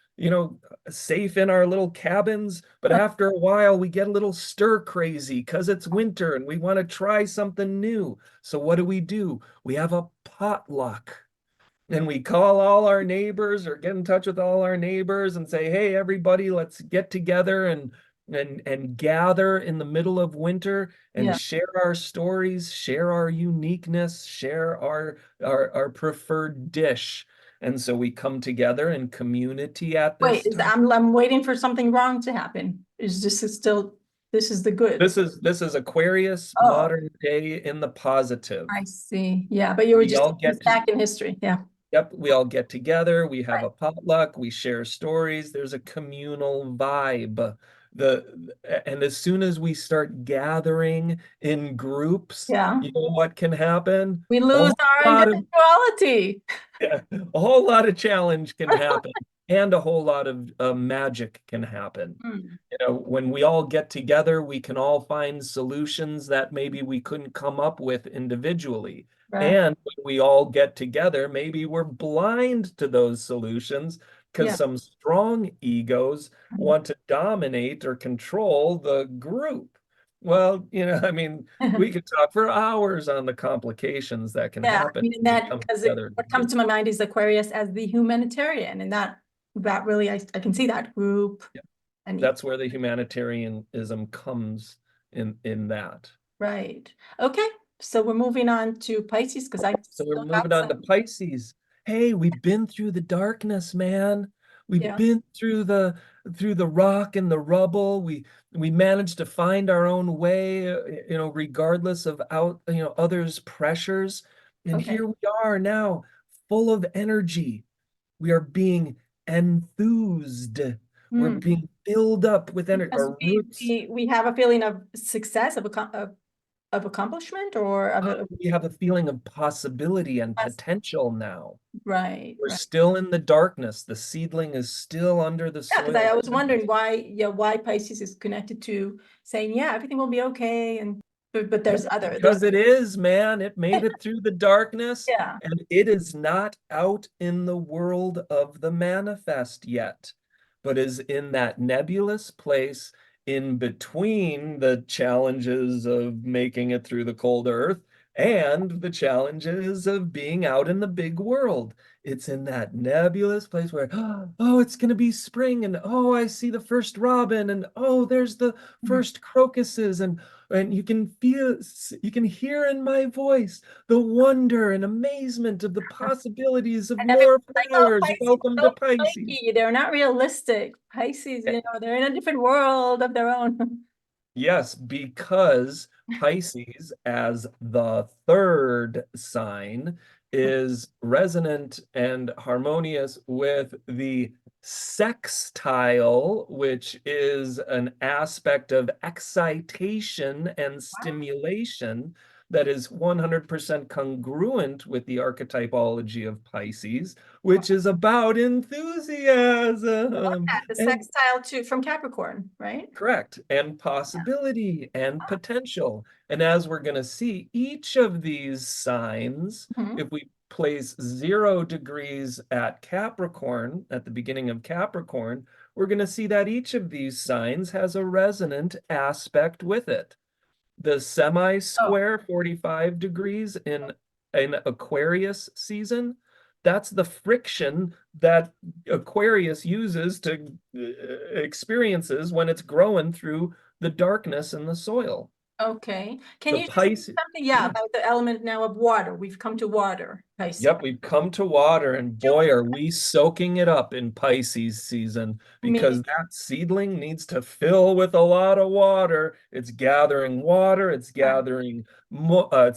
Speaker 2: safe in our little cabins. But after a while, we get a little stir crazy because it's winter and we want to try something new. So what do? We have a potluck. And we call all our neighbors or get in touch with all our neighbors and say, hey, everybody, let's get together and gather in the middle of winter and
Speaker 1: Yeah.
Speaker 2: share our stories, share our uniqueness, share our preferred dish. And so we come together in community at
Speaker 1: Wait,
Speaker 2: this time.
Speaker 1: I'm waiting for something wrong to happen. This is the good.
Speaker 2: This is Aquarius,
Speaker 1: Oh,
Speaker 2: modern day in the positive.
Speaker 1: I see. Yeah, but you were
Speaker 2: We
Speaker 1: just
Speaker 2: all
Speaker 1: taking us
Speaker 2: get to
Speaker 1: back in history. Yeah.
Speaker 2: Yep, we all get together, we have
Speaker 1: Right.
Speaker 2: a potluck, we share stories, there's a communal vibe. And as soon as we start gathering in groups,
Speaker 1: Yeah.
Speaker 2: you know what can happen?
Speaker 1: We
Speaker 2: A
Speaker 1: lose
Speaker 2: whole
Speaker 1: our
Speaker 2: lot of
Speaker 1: individuality.
Speaker 2: a whole lot of challenge can happen, and a whole lot of magic can happen.
Speaker 1: Hmm.
Speaker 2: When we all get together, we can all find solutions that maybe we couldn't come up with individually.
Speaker 1: Right.
Speaker 2: And when we all get together, maybe we're blind to those solutions because
Speaker 1: Yeah.
Speaker 2: some strong egos
Speaker 1: Mhm.
Speaker 2: want to dominate or control the group. Well, I mean, we could talk for hours on the complications that can
Speaker 1: Yeah, I
Speaker 2: happen
Speaker 1: mean,
Speaker 2: when we
Speaker 1: that
Speaker 2: come
Speaker 1: because
Speaker 2: together.
Speaker 1: what comes to my mind is Aquarius as the humanitarian, and that really I can see that group.
Speaker 2: Yeah.
Speaker 1: And
Speaker 2: That's where the humanitarianism comes in that.
Speaker 1: right. Okay. So we're moving on to Pisces because I
Speaker 2: So we're
Speaker 1: still got
Speaker 2: moving on to
Speaker 1: some.
Speaker 2: Pisces. Hey, we've been through the darkness, man. We've
Speaker 1: Yeah.
Speaker 2: been through the rock and the rubble. We managed to find our own way, regardless of others' pressures. And
Speaker 1: Okay.
Speaker 2: here we are now, full of energy. We are being enthused. We're
Speaker 1: Hmm.
Speaker 2: being filled up with energy.
Speaker 1: Because
Speaker 2: Our roots,
Speaker 1: we have a feeling of success of accomplishment or of a
Speaker 2: we have a feeling of possibility and potential now.
Speaker 1: right,
Speaker 2: We're
Speaker 1: right.
Speaker 2: still in the darkness. The seedling is still under the
Speaker 1: Yeah, because I
Speaker 2: soil.
Speaker 1: was wondering why Pisces is connected to saying, yeah, everything will be okay. And but there's
Speaker 2: Yep,
Speaker 1: there's
Speaker 2: because it is, man. It made it through the darkness,
Speaker 1: yeah.
Speaker 2: and it is not out in the world of the manifest yet, but is in that nebulous place in between the challenges of making it through the cold earth and the challenges of being out in the big world. It's in that nebulous place where, oh, it's going to be spring, and oh, I see the first robin, and oh, there's the
Speaker 1: Mhm.
Speaker 2: first crocuses, and you can hear in my voice the wonder and amazement of the possibilities of
Speaker 1: And everyone's
Speaker 2: more
Speaker 1: like, oh,
Speaker 2: flowers.
Speaker 1: Pisces,
Speaker 2: Welcome to
Speaker 1: so
Speaker 2: Pisces.
Speaker 1: flaky. They're not realistic. Pisces, they're in a different world of their own.
Speaker 2: Yes, because Pisces, as the third sign, is resonant and harmonious with the sextile, which is an aspect of excitation and
Speaker 1: Wow.
Speaker 2: stimulation that is 100% congruent with the archetypology of Pisces, which is about
Speaker 1: I love
Speaker 2: enthusiasm.
Speaker 1: that. The
Speaker 2: And
Speaker 1: sextile too from Capricorn, right?
Speaker 2: correct. And possibility and potential. And as we're going to see, each of these signs,
Speaker 1: Mhm.
Speaker 2: if we place 0 degrees at Capricorn, at the beginning of Capricorn, we're going to see that each of these signs has a resonant aspect with it. The
Speaker 1: Oh,
Speaker 2: semi-square 45 degrees in an Aquarius season, that's the friction that Aquarius uses to experiences when it's growing through the darkness in the soil.
Speaker 1: okay. Can
Speaker 2: The
Speaker 1: you just say
Speaker 2: Pisces,
Speaker 1: something, yeah,
Speaker 2: yeah.
Speaker 1: about the element now of water? We've come to water, Pisces.
Speaker 2: Yep, we've come to water, and boy, are we soaking it up in Pisces season
Speaker 1: Meaning,
Speaker 2: because that seedling needs to fill with a lot of water. It's gathering water,
Speaker 1: right.
Speaker 2: it's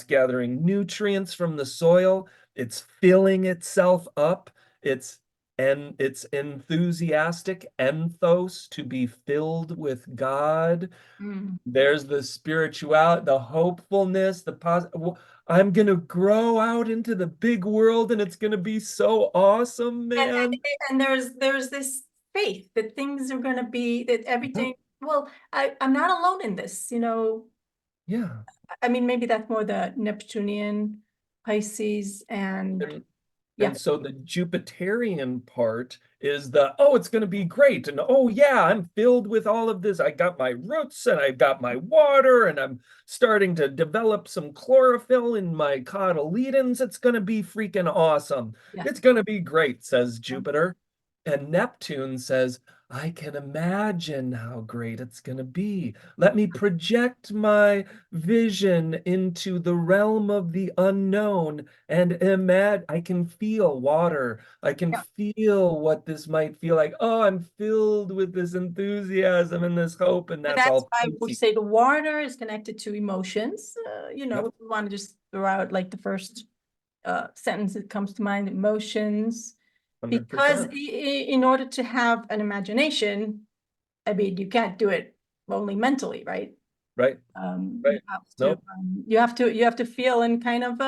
Speaker 2: gathering nutrients from the soil, it's filling itself up. It's enthusiastic, enthos, to be filled with God.
Speaker 1: Mm.
Speaker 2: There's the spirituality, the hopefulness, the positive. I'm gonna grow out into the big world, and it's gonna be so awesome,
Speaker 1: And,
Speaker 2: man.
Speaker 1: and there's this faith that things are gonna be that
Speaker 2: Yep.
Speaker 1: everything, well, I'm not alone in this,
Speaker 2: Yeah.
Speaker 1: I mean, maybe that's more the Neptunian Pisces and
Speaker 2: And
Speaker 1: yeah,
Speaker 2: so the Jupiterian part is it's going to be great. And oh, yeah, I'm filled with all of this. I got my roots and I've got my water and I'm starting to develop some chlorophyll in my cotyledons. It's going to be freaking awesome.
Speaker 1: yeah.
Speaker 2: It's going to be great, says Jupiter. And Neptune says, I can imagine how great it's going to be. Let me project my vision into the realm of the unknown and imagine. I can feel water. I can
Speaker 1: Yeah.
Speaker 2: feel what this might feel like. Oh, I'm filled with this enthusiasm and this hope, and
Speaker 1: And
Speaker 2: that's
Speaker 1: that's
Speaker 2: all
Speaker 1: why we
Speaker 2: Pisces.
Speaker 1: say the water is connected to emotions.
Speaker 2: Yep.
Speaker 1: We want to just throw out like the first sentence that comes to mind, emotions, because
Speaker 2: 100%.
Speaker 1: in order to have an imagination, I mean, you can't do it only mentally, right?
Speaker 2: Right.
Speaker 1: You
Speaker 2: Right.
Speaker 1: have to,
Speaker 2: No.
Speaker 1: you have to feel and kind of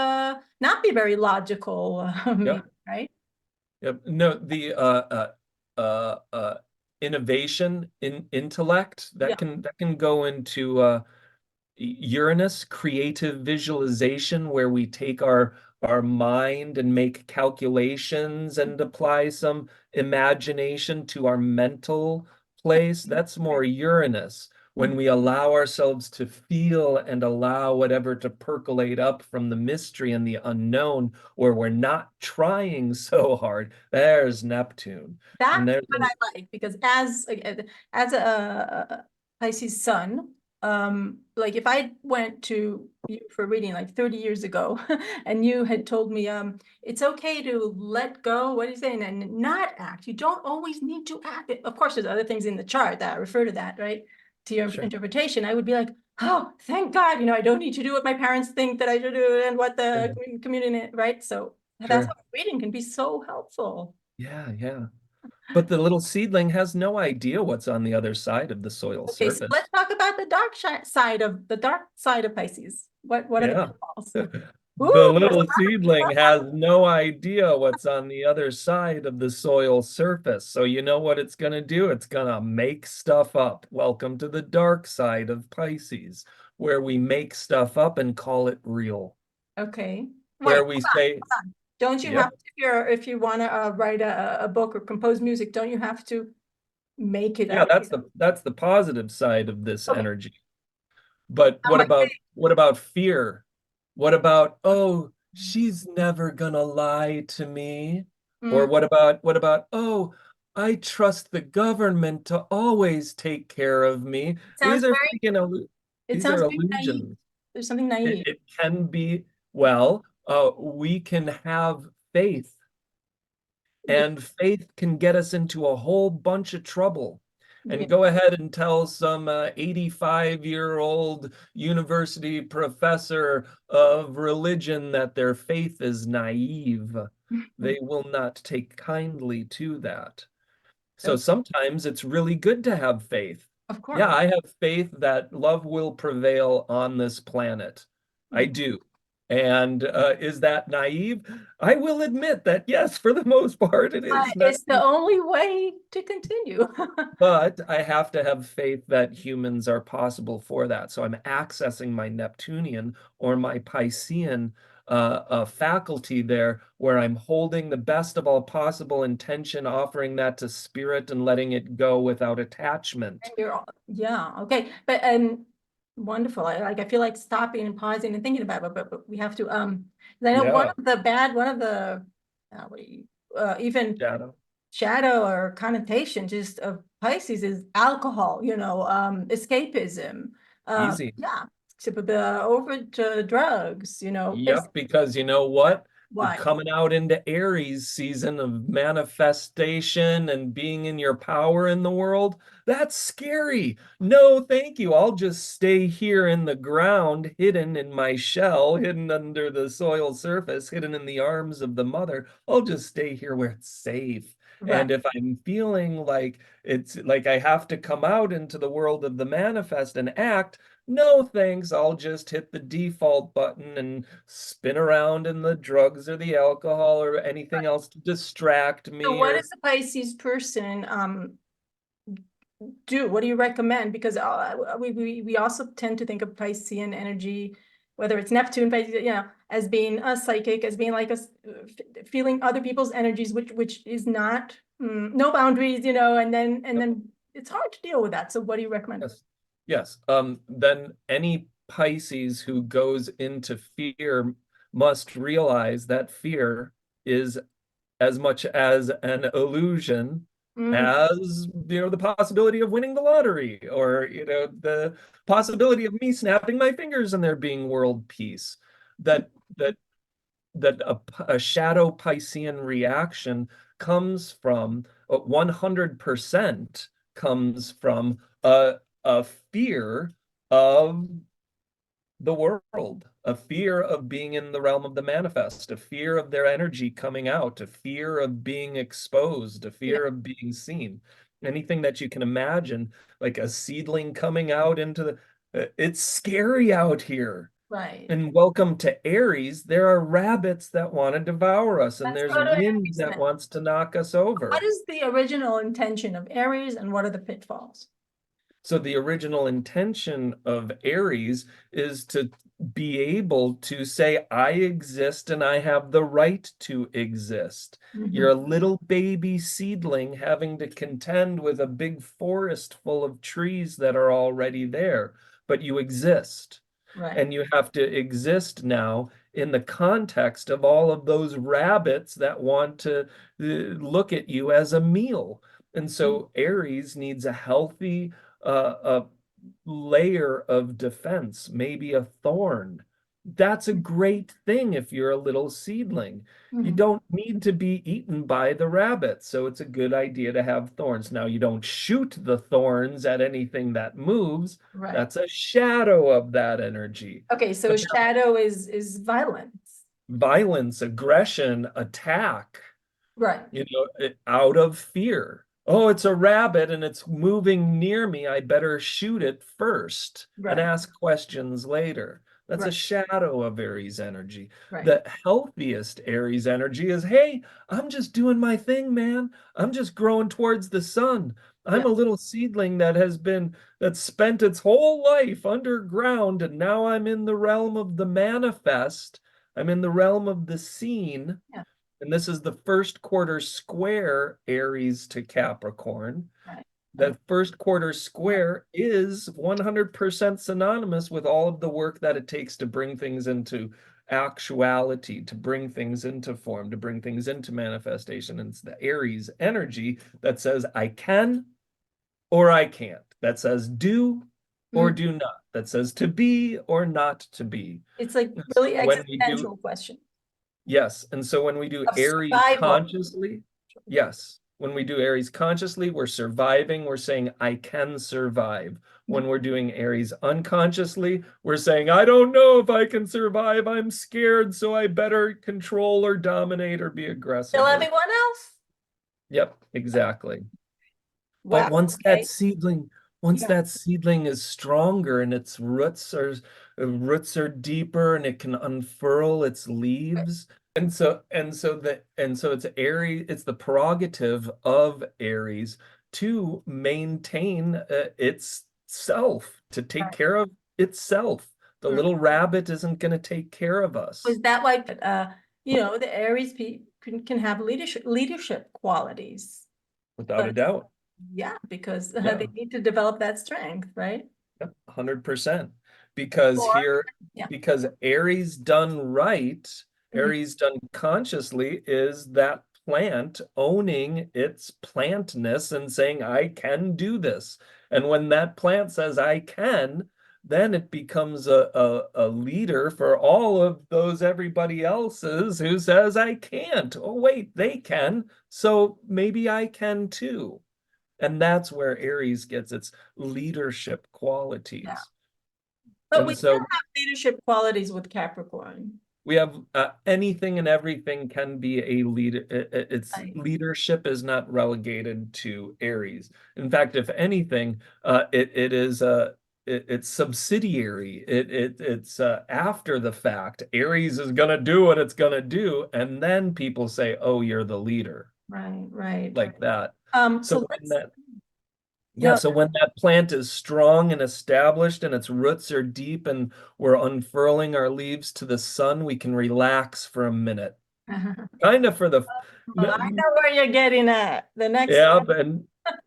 Speaker 1: not be very logical,
Speaker 2: Yeah.
Speaker 1: maybe, right?
Speaker 2: Yep. No, the innovation in intellect
Speaker 1: Yeah,
Speaker 2: that can go into Uranus, creative visualization, where we take our mind and make calculations and apply some imagination to our mental place. That's more Uranus. when we allow ourselves to feel and allow whatever to percolate up from the mystery and the unknown, where we're not trying so hard, there's Neptune.
Speaker 1: That's
Speaker 2: And there's
Speaker 1: what I like, because as a Pisces sun, like if I went to you for reading like 30 years ago and you had told me it's okay to let go, what are you saying, and not act. You don't always need to act. Of course, there's other things in the chart that refer to that, right? To your
Speaker 2: Sure.
Speaker 1: interpretation. I would be like, oh, thank God, I don't need to do what my parents think that I should do and what the community, right? So that's
Speaker 2: Sure.
Speaker 1: how reading can be so helpful.
Speaker 2: Yeah, yeah. But the little seedling has no idea what's on the other side of the soil
Speaker 1: Okay, so let's
Speaker 2: surface.
Speaker 1: talk about the dark side of Pisces. What are the
Speaker 2: Yeah.
Speaker 1: pitfalls?
Speaker 2: The
Speaker 1: Ooh,
Speaker 2: little seedling has no idea what's on the other side of the soil surface. So you know what it's going to do? It's going to make stuff up. Welcome to the dark side of Pisces, where we make stuff up and call it real.
Speaker 1: okay. Wait,
Speaker 2: Where we say,
Speaker 1: hold on. Don't you
Speaker 2: yep,
Speaker 1: have to, if you want to write a book or compose music, don't you have to make it
Speaker 2: yeah,
Speaker 1: up?
Speaker 2: that's the positive side of this
Speaker 1: Okay,
Speaker 2: energy. But
Speaker 1: I'm like,
Speaker 2: what about fear? What about, oh, she's never gonna lie to me? Or
Speaker 1: mm,
Speaker 2: what about, oh, I trust the government to always take care of me.
Speaker 1: sounds very, it
Speaker 2: These are
Speaker 1: sounds very naive.
Speaker 2: illusions.
Speaker 1: There's something
Speaker 2: It,
Speaker 1: naive.
Speaker 2: it can be, well, we can have faith,
Speaker 1: Yeah,
Speaker 2: and faith can get us into a whole bunch of trouble.
Speaker 1: yeah.
Speaker 2: And go ahead and tell some 85-year-old university professor of religion that their faith is naive. They will not take kindly to that. So
Speaker 1: So,
Speaker 2: sometimes it's really good to have faith.
Speaker 1: of
Speaker 2: Yeah,
Speaker 1: course.
Speaker 2: I have faith that love will prevail on this planet. I
Speaker 1: Mm.
Speaker 2: do. And is that naive? I will admit that, yes, for the most part, it is
Speaker 1: It's the
Speaker 2: naive.
Speaker 1: only way to continue.
Speaker 2: But I have to have faith that humans are possible for that. So I'm accessing my Neptunian or my Piscean faculty there, where I'm holding the best of all possible intention, offering that to spirit and letting it go without attachment.
Speaker 1: And yeah, okay. But wonderful. I feel like stopping and pausing and thinking about it, but we have to 'cause I know
Speaker 2: Yeah,
Speaker 1: one of the what do you even
Speaker 2: shadow.
Speaker 1: shadow or connotation just of Pisces is alcohol, escapism.
Speaker 2: Easy.
Speaker 1: Yeah, over to drugs,
Speaker 2: Yep, because you know what?
Speaker 1: why?
Speaker 2: Coming out into Aries season of manifestation and being in your power in the world, that's scary. No, thank you. I'll just stay here in the ground, hidden in my shell, hidden under the soil surface, hidden in the arms of the mother. I'll just stay here where it's safe.
Speaker 1: Right.
Speaker 2: And if I'm feeling like it's like I have to come out into the world of the manifest and act, no thanks, I'll just hit the default button and spin around in the drugs or the alcohol or anything else to distract
Speaker 1: So
Speaker 2: me
Speaker 1: what
Speaker 2: or
Speaker 1: does a Pisces person do? What do you recommend? Because we also tend to think of Piscean energy, whether it's Neptune, Pisces, as being a psychic, as being like feeling other people's energies, which is not no boundaries, and then it's hard to deal with that. So what do you recommend?
Speaker 2: yes. Yes. Then any Pisces who goes into fear must realize that fear is as much as an illusion
Speaker 1: Mm,
Speaker 2: as the possibility of winning the lottery or the possibility of me snapping my fingers and there being world peace. That that that a shadow Piscean reaction comes from 100% comes from a fear of the world, a fear of being in the realm of the manifest, a fear of their energy coming out, a fear of being exposed, a
Speaker 1: yeah,
Speaker 2: fear of being seen. Anything that you can imagine, like a seedling coming out into it's scary out here.
Speaker 1: right.
Speaker 2: And welcome to Aries. There are rabbits that want to devour us, and
Speaker 1: Let's
Speaker 2: there's
Speaker 1: go to
Speaker 2: wind
Speaker 1: Aries
Speaker 2: that
Speaker 1: then.
Speaker 2: wants to knock us
Speaker 1: What
Speaker 2: over.
Speaker 1: is the original intention of Aries and what are the pitfalls?
Speaker 2: So the original intention of Aries is to be able to say, I exist and I have the right to exist.
Speaker 1: Mhm.
Speaker 2: You're a little baby seedling having to contend with a big forest full of trees that are already there, but you exist.
Speaker 1: Right.
Speaker 2: And you have to exist now in the context of all of those rabbits that want to look at you as a meal. And so Aries needs a healthy a layer of defense, maybe a thorn. That's a great thing if you're a little seedling. You
Speaker 1: Mhm.
Speaker 2: don't need to be eaten by the rabbit, so it's a good idea to have thorns. Now, you don't shoot the thorns at anything that moves.
Speaker 1: Right.
Speaker 2: That's a shadow of that energy.
Speaker 1: Okay, so
Speaker 2: But
Speaker 1: shadow is violence.
Speaker 2: violence, aggression, attack,
Speaker 1: Right.
Speaker 2: out of fear. Oh, it's a rabbit and it's moving near me. I better shoot it first and
Speaker 1: Right.
Speaker 2: ask questions later. That's a
Speaker 1: Right.
Speaker 2: shadow of Aries energy.
Speaker 1: Right.
Speaker 2: The healthiest Aries energy is, hey, I'm just doing my thing, man. I'm just growing towards the sun. I'm
Speaker 1: Yeah.
Speaker 2: a little seedling that's spent its whole life underground, and now I'm in the realm of the manifest. I'm in the realm of the seen.
Speaker 1: Yeah.
Speaker 2: And this is the first quarter square Aries to Capricorn.
Speaker 1: Right.
Speaker 2: The first quarter square is 100% synonymous with all of the work that it takes to bring things into actuality, to bring things into form, to bring things into manifestation. And it's the Aries energy that says, I can or I can't, that says do or
Speaker 1: Mm.
Speaker 2: do not, that says to be or not to be.
Speaker 1: It's like
Speaker 2: So
Speaker 1: really
Speaker 2: when we do
Speaker 1: existential question
Speaker 2: Yes. And so when we do
Speaker 1: of
Speaker 2: Aries
Speaker 1: survival.
Speaker 2: consciously, yes. When we do Aries consciously, we're surviving. We're saying, I can survive.
Speaker 1: Yeah.
Speaker 2: When we're doing Aries unconsciously, we're saying, I don't know if I can survive. I'm scared, so I better control or dominate or be
Speaker 1: Kill
Speaker 2: aggressive.
Speaker 1: everyone else?
Speaker 2: Yep, exactly. But
Speaker 1: Wow. Okay.
Speaker 2: once
Speaker 1: Yeah.
Speaker 2: that seedling is stronger and its roots are deeper and it can unfurl its leaves. And so it's Aries, it's the prerogative of Aries to maintain its self, to take
Speaker 1: Right.
Speaker 2: care of itself. The
Speaker 1: Mm.
Speaker 2: little rabbit isn't going to take care of us,
Speaker 1: Is that why the Aries can have leadership qualities?
Speaker 2: without a
Speaker 1: But
Speaker 2: doubt.
Speaker 1: yeah, because
Speaker 2: Yeah.
Speaker 1: they need to develop that strength, right?
Speaker 2: Yep, 100%. Because
Speaker 1: Or
Speaker 2: here,
Speaker 1: yeah.
Speaker 2: because Aries done right,
Speaker 1: Mhm.
Speaker 2: Aries done consciously is that plant owning its plantness and saying, I can do this. And when that plant says, I can, then it becomes a leader for all of those everybody else's who says, I can't. Oh, wait, they can. So maybe I can too. And that's where Aries gets its leadership
Speaker 1: Yeah.
Speaker 2: qualities.
Speaker 1: But we
Speaker 2: And
Speaker 1: still
Speaker 2: so
Speaker 1: have leadership qualities with Capricorn.
Speaker 2: we have anything and everything can be a leader. Its
Speaker 1: Right.
Speaker 2: leadership is not relegated to Aries. In fact, if anything, it's subsidiary. It's after the fact. Aries is gonna do what it's gonna do, and then people say, "Oh, you're the leader,"
Speaker 1: Right, right, right.
Speaker 2: like that. So
Speaker 1: So
Speaker 2: when
Speaker 1: let's
Speaker 2: that Yeah,
Speaker 1: no,
Speaker 2: so when that plant is strong and established and its roots are deep and we're unfurling our leaves to the sun, we can relax for a minute. Kind of for the
Speaker 1: I know where you're getting at. The next
Speaker 2: Yeah,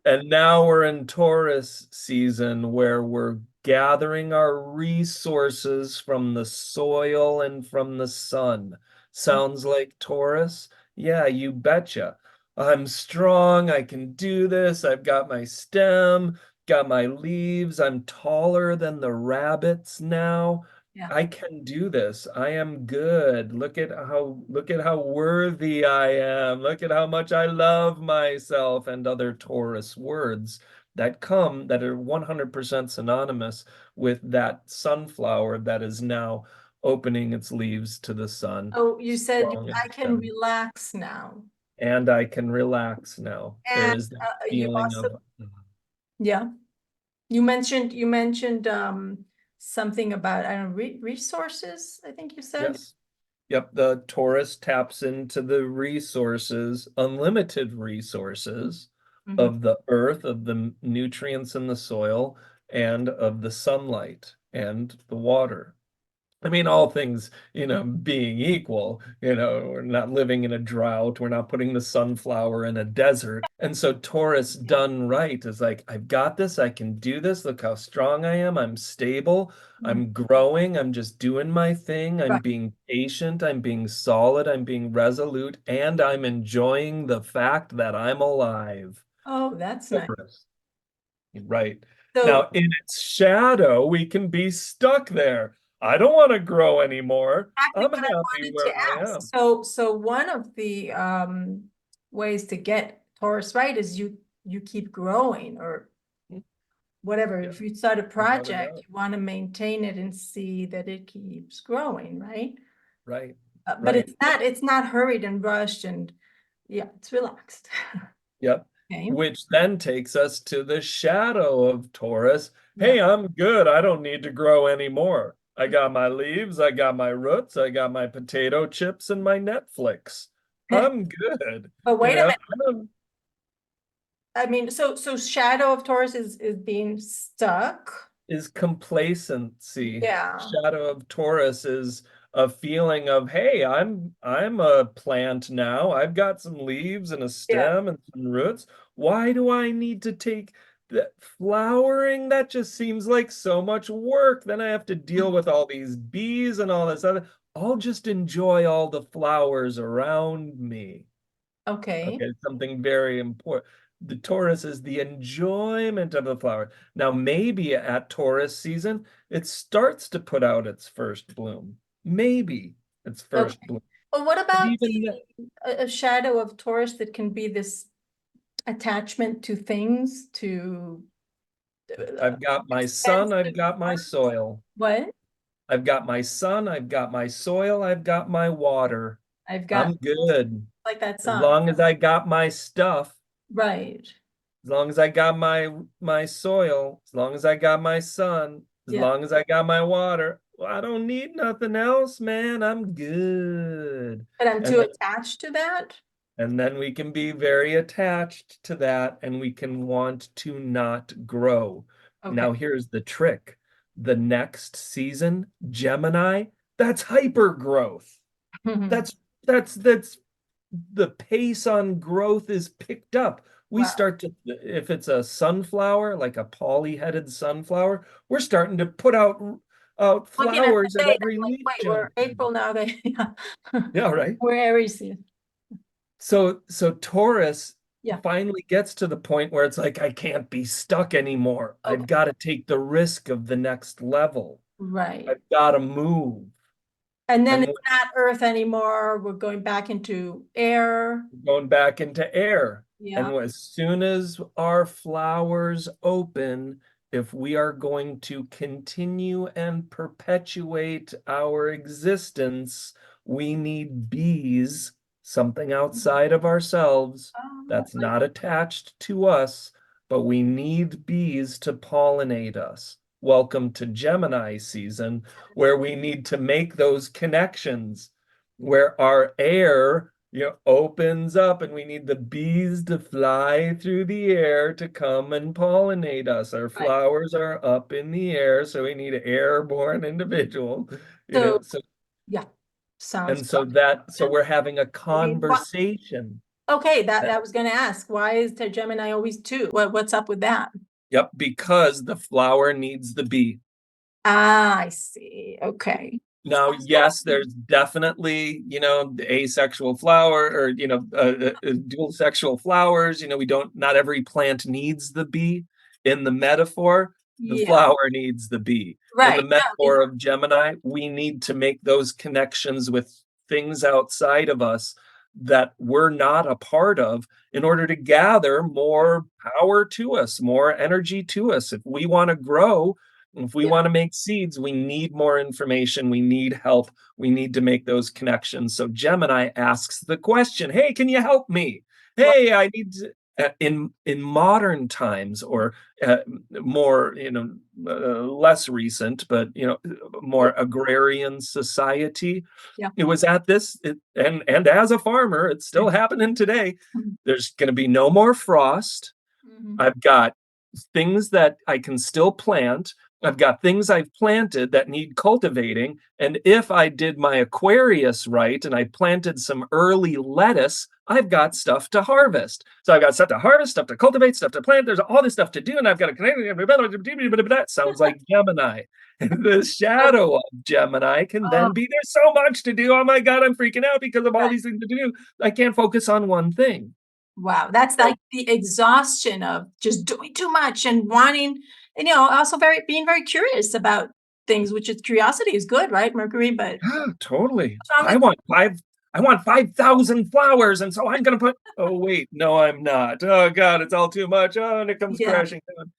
Speaker 2: and now we're in Taurus season where we're gathering our resources from the soil and from the sun. Sounds like Taurus? Yeah, you betcha. I'm strong. I can do this. I've got my stem, got my leaves. I'm taller than the rabbits now.
Speaker 1: yeah.
Speaker 2: I can do this. I am good. Look at how worthy I am. Look at how much I love myself, and other Taurus words that are 100% synonymous with that sunflower that is now opening its leaves to the sun,
Speaker 1: Oh, you said
Speaker 2: strong
Speaker 1: I
Speaker 2: and
Speaker 1: can
Speaker 2: stem.
Speaker 1: relax now.
Speaker 2: And I can relax now. There
Speaker 1: And
Speaker 2: is that
Speaker 1: you
Speaker 2: feeling
Speaker 1: also
Speaker 2: of
Speaker 1: yeah. You mentioned something about I don't know, resources, I think you said.
Speaker 2: yes. Yep, the Taurus taps into the resources, unlimited resources of the earth, of the nutrients in the soil, and of the sunlight and the water. I mean, all things, being equal, we're not living in a drought. We're not putting the sunflower in a desert. And so Taurus done right is like, I've got this. I can do this. Look how strong I am. I'm stable. I'm growing. I'm just doing my thing. I'm
Speaker 1: Right.
Speaker 2: being patient. I'm being solid. I'm being resolute. And I'm enjoying the fact that I'm alive.
Speaker 1: Oh, that's nice.
Speaker 2: Taurus. Right.
Speaker 1: So
Speaker 2: Now, in its shadow, we can be stuck there. I don't want to grow anymore.
Speaker 1: exactly
Speaker 2: I'm
Speaker 1: what I
Speaker 2: happy
Speaker 1: wanted to
Speaker 2: where I
Speaker 1: ask.
Speaker 2: am.
Speaker 1: So one of the ways to get Taurus right is you keep growing or whatever.
Speaker 2: Yeah,
Speaker 1: If you start a
Speaker 2: without a
Speaker 1: project,
Speaker 2: doubt.
Speaker 1: you want to maintain it and see that it keeps growing, right?
Speaker 2: Right.
Speaker 1: But
Speaker 2: Right.
Speaker 1: it's not hurried and rushed and yeah, it's relaxed.
Speaker 2: Yep.
Speaker 1: Okay.
Speaker 2: Which then takes us to the shadow of Taurus.
Speaker 1: Yeah.
Speaker 2: Hey, I'm good. I don't need to grow anymore. I got my leaves, I got my roots, I got my potato chips and my Netflix. I'm good.
Speaker 1: But
Speaker 2: You
Speaker 1: wait a
Speaker 2: know,
Speaker 1: minute.
Speaker 2: I don't
Speaker 1: I mean, so shadow of Taurus is being stuck.
Speaker 2: is complacency.
Speaker 1: Yeah.
Speaker 2: Shadow of Taurus is a feeling of, hey, I'm a plant now. I've got some leaves and a
Speaker 1: Yeah.
Speaker 2: stem and some roots. Why do I need to take that flowering? That just seems like so much work. Then I have to deal with all these bees and all this other. I'll just enjoy all the flowers around me.
Speaker 1: Okay.
Speaker 2: Okay, something very important. The Taurus is the enjoyment of the flower. Now, maybe at Taurus season, it starts to put out its first bloom. Maybe its
Speaker 1: Okay.
Speaker 2: first bloom.
Speaker 1: Well, what
Speaker 2: But
Speaker 1: about
Speaker 2: even
Speaker 1: a shadow of Taurus that can be this attachment to things, to
Speaker 2: I've got my sun, I've
Speaker 1: expensive
Speaker 2: got my
Speaker 1: art?
Speaker 2: soil.
Speaker 1: What?
Speaker 2: I've got my sun, I've got my soil, I've got my water.
Speaker 1: I've got
Speaker 2: I'm good.
Speaker 1: like that
Speaker 2: As
Speaker 1: song.
Speaker 2: long as I got my stuff,
Speaker 1: Right.
Speaker 2: as long as I got my soil, as long as I got my sun, as
Speaker 1: Yeah.
Speaker 2: long as I got my water, well, I don't need nothing else, man. I'm good.
Speaker 1: But I'm
Speaker 2: And
Speaker 1: too
Speaker 2: then,
Speaker 1: attached to that.
Speaker 2: and then we can be very attached to that and we can want to not grow.
Speaker 1: Okay.
Speaker 2: Now here's the trick. The next season, Gemini, that's hyper growth. That's that's the pace on growth is picked up. We
Speaker 1: Wow.
Speaker 2: start to, if it's a sunflower, like a poly-headed sunflower, we're starting to put out
Speaker 1: Looking at the
Speaker 2: flowers at
Speaker 1: date,
Speaker 2: every
Speaker 1: I'm like,
Speaker 2: leaf
Speaker 1: wait, we're
Speaker 2: junction.
Speaker 1: April now. They yeah.
Speaker 2: Yeah, right.
Speaker 1: We're Aries.
Speaker 2: So Taurus
Speaker 1: Yeah.
Speaker 2: finally gets to the point where it's like, I can't be stuck anymore.
Speaker 1: Okay.
Speaker 2: I've got to take the risk of the next level.
Speaker 1: Right.
Speaker 2: I've got to move.
Speaker 1: And then
Speaker 2: And
Speaker 1: it's not Earth anymore. We're going back into air.
Speaker 2: going back into air. And
Speaker 1: Yeah.
Speaker 2: as soon as our flowers open, if we are going to continue and perpetuate our existence, we need bees, something outside of ourselves that's
Speaker 1: Like,
Speaker 2: not attached to us, but we need bees to pollinate us. Welcome to Gemini season, where we need to make those connections, where our air opens up and we need the bees to fly through the air to come and pollinate us. Our
Speaker 1: right.
Speaker 2: flowers are up in the air, so we need an airborne individual,
Speaker 1: So
Speaker 2: so
Speaker 1: yeah, sounds
Speaker 2: and so
Speaker 1: good.
Speaker 2: we're having a
Speaker 1: I mean, what?
Speaker 2: conversation.
Speaker 1: Okay, that was going to ask. Why is the Gemini always two? What's up with that?
Speaker 2: Yep, because the flower needs the bee.
Speaker 1: Ah, I see. Okay.
Speaker 2: Now, yes, there's definitely, the asexual flower or, dual sexual flowers. Not every plant needs the bee. In the metaphor, the
Speaker 1: Yeah.
Speaker 2: flower needs the bee. In the
Speaker 1: Right.
Speaker 2: metaphor of Gemini, we need to make those connections with things outside of us that we're not a part of in order to gather more power to us, more energy to us. If we want to grow, if we
Speaker 1: Yeah.
Speaker 2: want to make seeds, we need more information. We need help. We need to make those connections. So Gemini asks the question, hey, can you help me? Hey, I need to, in modern times or more, less recent, but, more agrarian society,
Speaker 1: Yeah.
Speaker 2: it was at this, and as a farmer, it's still happening today. There's going to be no more frost.
Speaker 1: Mhm.
Speaker 2: I've got things that I can still plant. I've got things I've planted that need cultivating. And if I did my Aquarius right and I planted some early lettuce, I've got stuff to harvest. So I've got stuff to harvest, stuff to cultivate, stuff to plant. There's all this stuff to do, and I've got to connect. That sounds like Gemini. The shadow of Gemini can
Speaker 1: Oh,
Speaker 2: then be there's so much to do. Oh my God, I'm freaking out because of all
Speaker 1: right.
Speaker 2: these things to do. I can't focus on one thing.
Speaker 1: Wow, that's
Speaker 2: So,
Speaker 1: like the exhaustion of just doing too much and wanting, and also being very curious about things, which is curiosity is good, right, Mercury? But
Speaker 2: yeah, totally.
Speaker 1: what's wrong with
Speaker 2: I want 5,000 flowers, and so I'm gonna put oh wait, no, I'm not. Oh God, it's all too much. Oh, and it comes
Speaker 1: yeah,
Speaker 2: crashing down.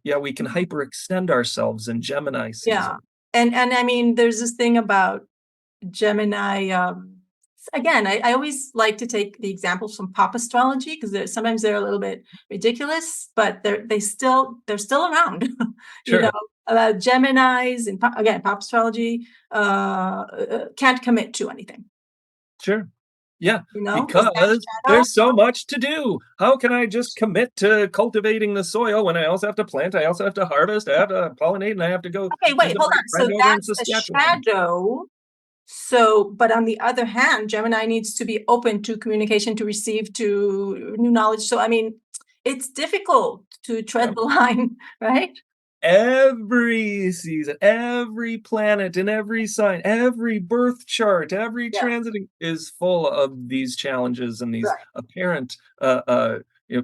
Speaker 2: Yeah, we can
Speaker 1: mhm,
Speaker 2: hyperextend ourselves in Gemini
Speaker 1: yeah,
Speaker 2: season.
Speaker 1: and I mean, there's this thing about Gemini. Again, I always like to take the examples from pop astrology because sometimes they're a little bit ridiculous, but they're still around. you know,
Speaker 2: Sure,
Speaker 1: Geminis and again pop astrology can't commit to anything.
Speaker 2: sure. Yeah,
Speaker 1: Is that
Speaker 2: because
Speaker 1: shadow?
Speaker 2: there's so much to do. How can I just commit to cultivating the soil when I also have to plant, I also have to harvest, I have to pollinate, and I have to go
Speaker 1: Okay, wait,
Speaker 2: visit
Speaker 1: hold
Speaker 2: my
Speaker 1: on. So
Speaker 2: friend over in
Speaker 1: that's a
Speaker 2: Saskatchewan?
Speaker 1: shadow. So, but on the other hand, Gemini needs to be open to communication, to receive, to new knowledge. So, I mean, it's difficult to tread
Speaker 2: Yep.
Speaker 1: the line, right?
Speaker 2: Every season, every planet in every sign, every birth chart, every
Speaker 1: Yeah,
Speaker 2: transiting is full of these challenges and these
Speaker 1: right,
Speaker 2: apparent,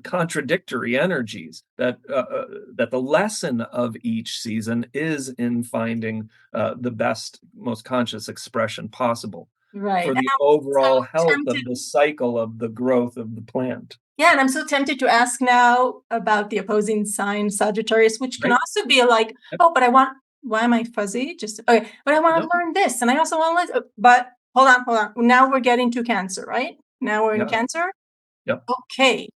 Speaker 2: contradictory energies that the lesson of each season is in finding the best, most conscious expression possible
Speaker 1: right.
Speaker 2: for
Speaker 1: And
Speaker 2: the
Speaker 1: I'm
Speaker 2: overall
Speaker 1: so
Speaker 2: health
Speaker 1: tempted.
Speaker 2: of the cycle of the growth of the plant,
Speaker 1: Yeah, and I'm so tempted to ask now about the opposing sign, Sagittarius, which can
Speaker 2: right?
Speaker 1: also be like,
Speaker 2: Yep.
Speaker 1: oh, but why am I fuzzy? Just okay, but I want
Speaker 2: No.
Speaker 1: to learn this, and I also want to, but hold on. Now we're getting to Cancer, right? Now we're in
Speaker 2: Yeah.
Speaker 1: Cancer.
Speaker 2: Yep.
Speaker 1: Okay,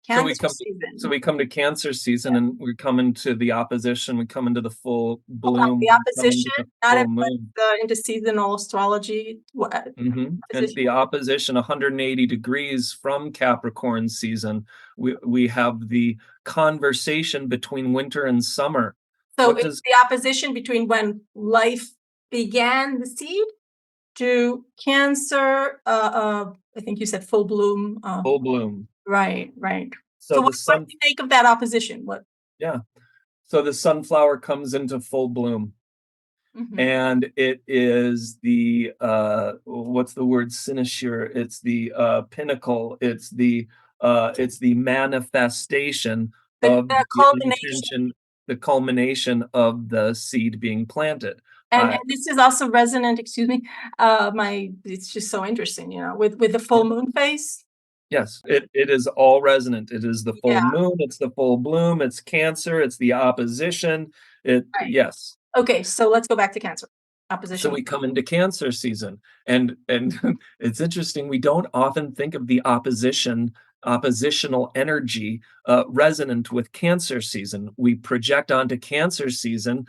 Speaker 2: So we
Speaker 1: Cancer
Speaker 2: come to so
Speaker 1: season.
Speaker 2: we come to Cancer season, and we come into the opposition, we come into the full
Speaker 1: Hold on,
Speaker 2: bloom,
Speaker 1: the
Speaker 2: we come into
Speaker 1: opposition,
Speaker 2: the
Speaker 1: not
Speaker 2: full
Speaker 1: everyone's
Speaker 2: moon.
Speaker 1: into seasonal astrology. What
Speaker 2: And
Speaker 1: opposition?
Speaker 2: the opposition 180 degrees from Capricorn season, we have the conversation between winter and summer.
Speaker 1: So
Speaker 2: What
Speaker 1: it's
Speaker 2: does
Speaker 1: the opposition between when life began, the seed, to Cancer. I think you said full bloom.
Speaker 2: full bloom?
Speaker 1: Right, right.
Speaker 2: So
Speaker 1: So
Speaker 2: the
Speaker 1: what
Speaker 2: sun
Speaker 1: do you make of that opposition? What?
Speaker 2: yeah, so the sunflower comes into full bloom.
Speaker 1: Mhm.
Speaker 2: And it is the what's the word cynosure, it's the pinnacle, it's the manifestation of
Speaker 1: The
Speaker 2: the
Speaker 1: culmination,
Speaker 2: intention, the culmination of the seed being planted.
Speaker 1: and
Speaker 2: I
Speaker 1: this is also resonant. Excuse me. It's just so interesting, with the full
Speaker 2: Yeah,
Speaker 1: moon phase.
Speaker 2: yes, it is all resonant. It is the full
Speaker 1: Yeah,
Speaker 2: moon, it's the full bloom, it's Cancer, it's the opposition.
Speaker 1: right.
Speaker 2: Yes.
Speaker 1: Okay, so let's go back to Cancer.
Speaker 2: So
Speaker 1: Opposition.
Speaker 2: we come into Cancer season, and it's interesting, we don't often think of the oppositional energy, resonant with Cancer season. We project onto Cancer season,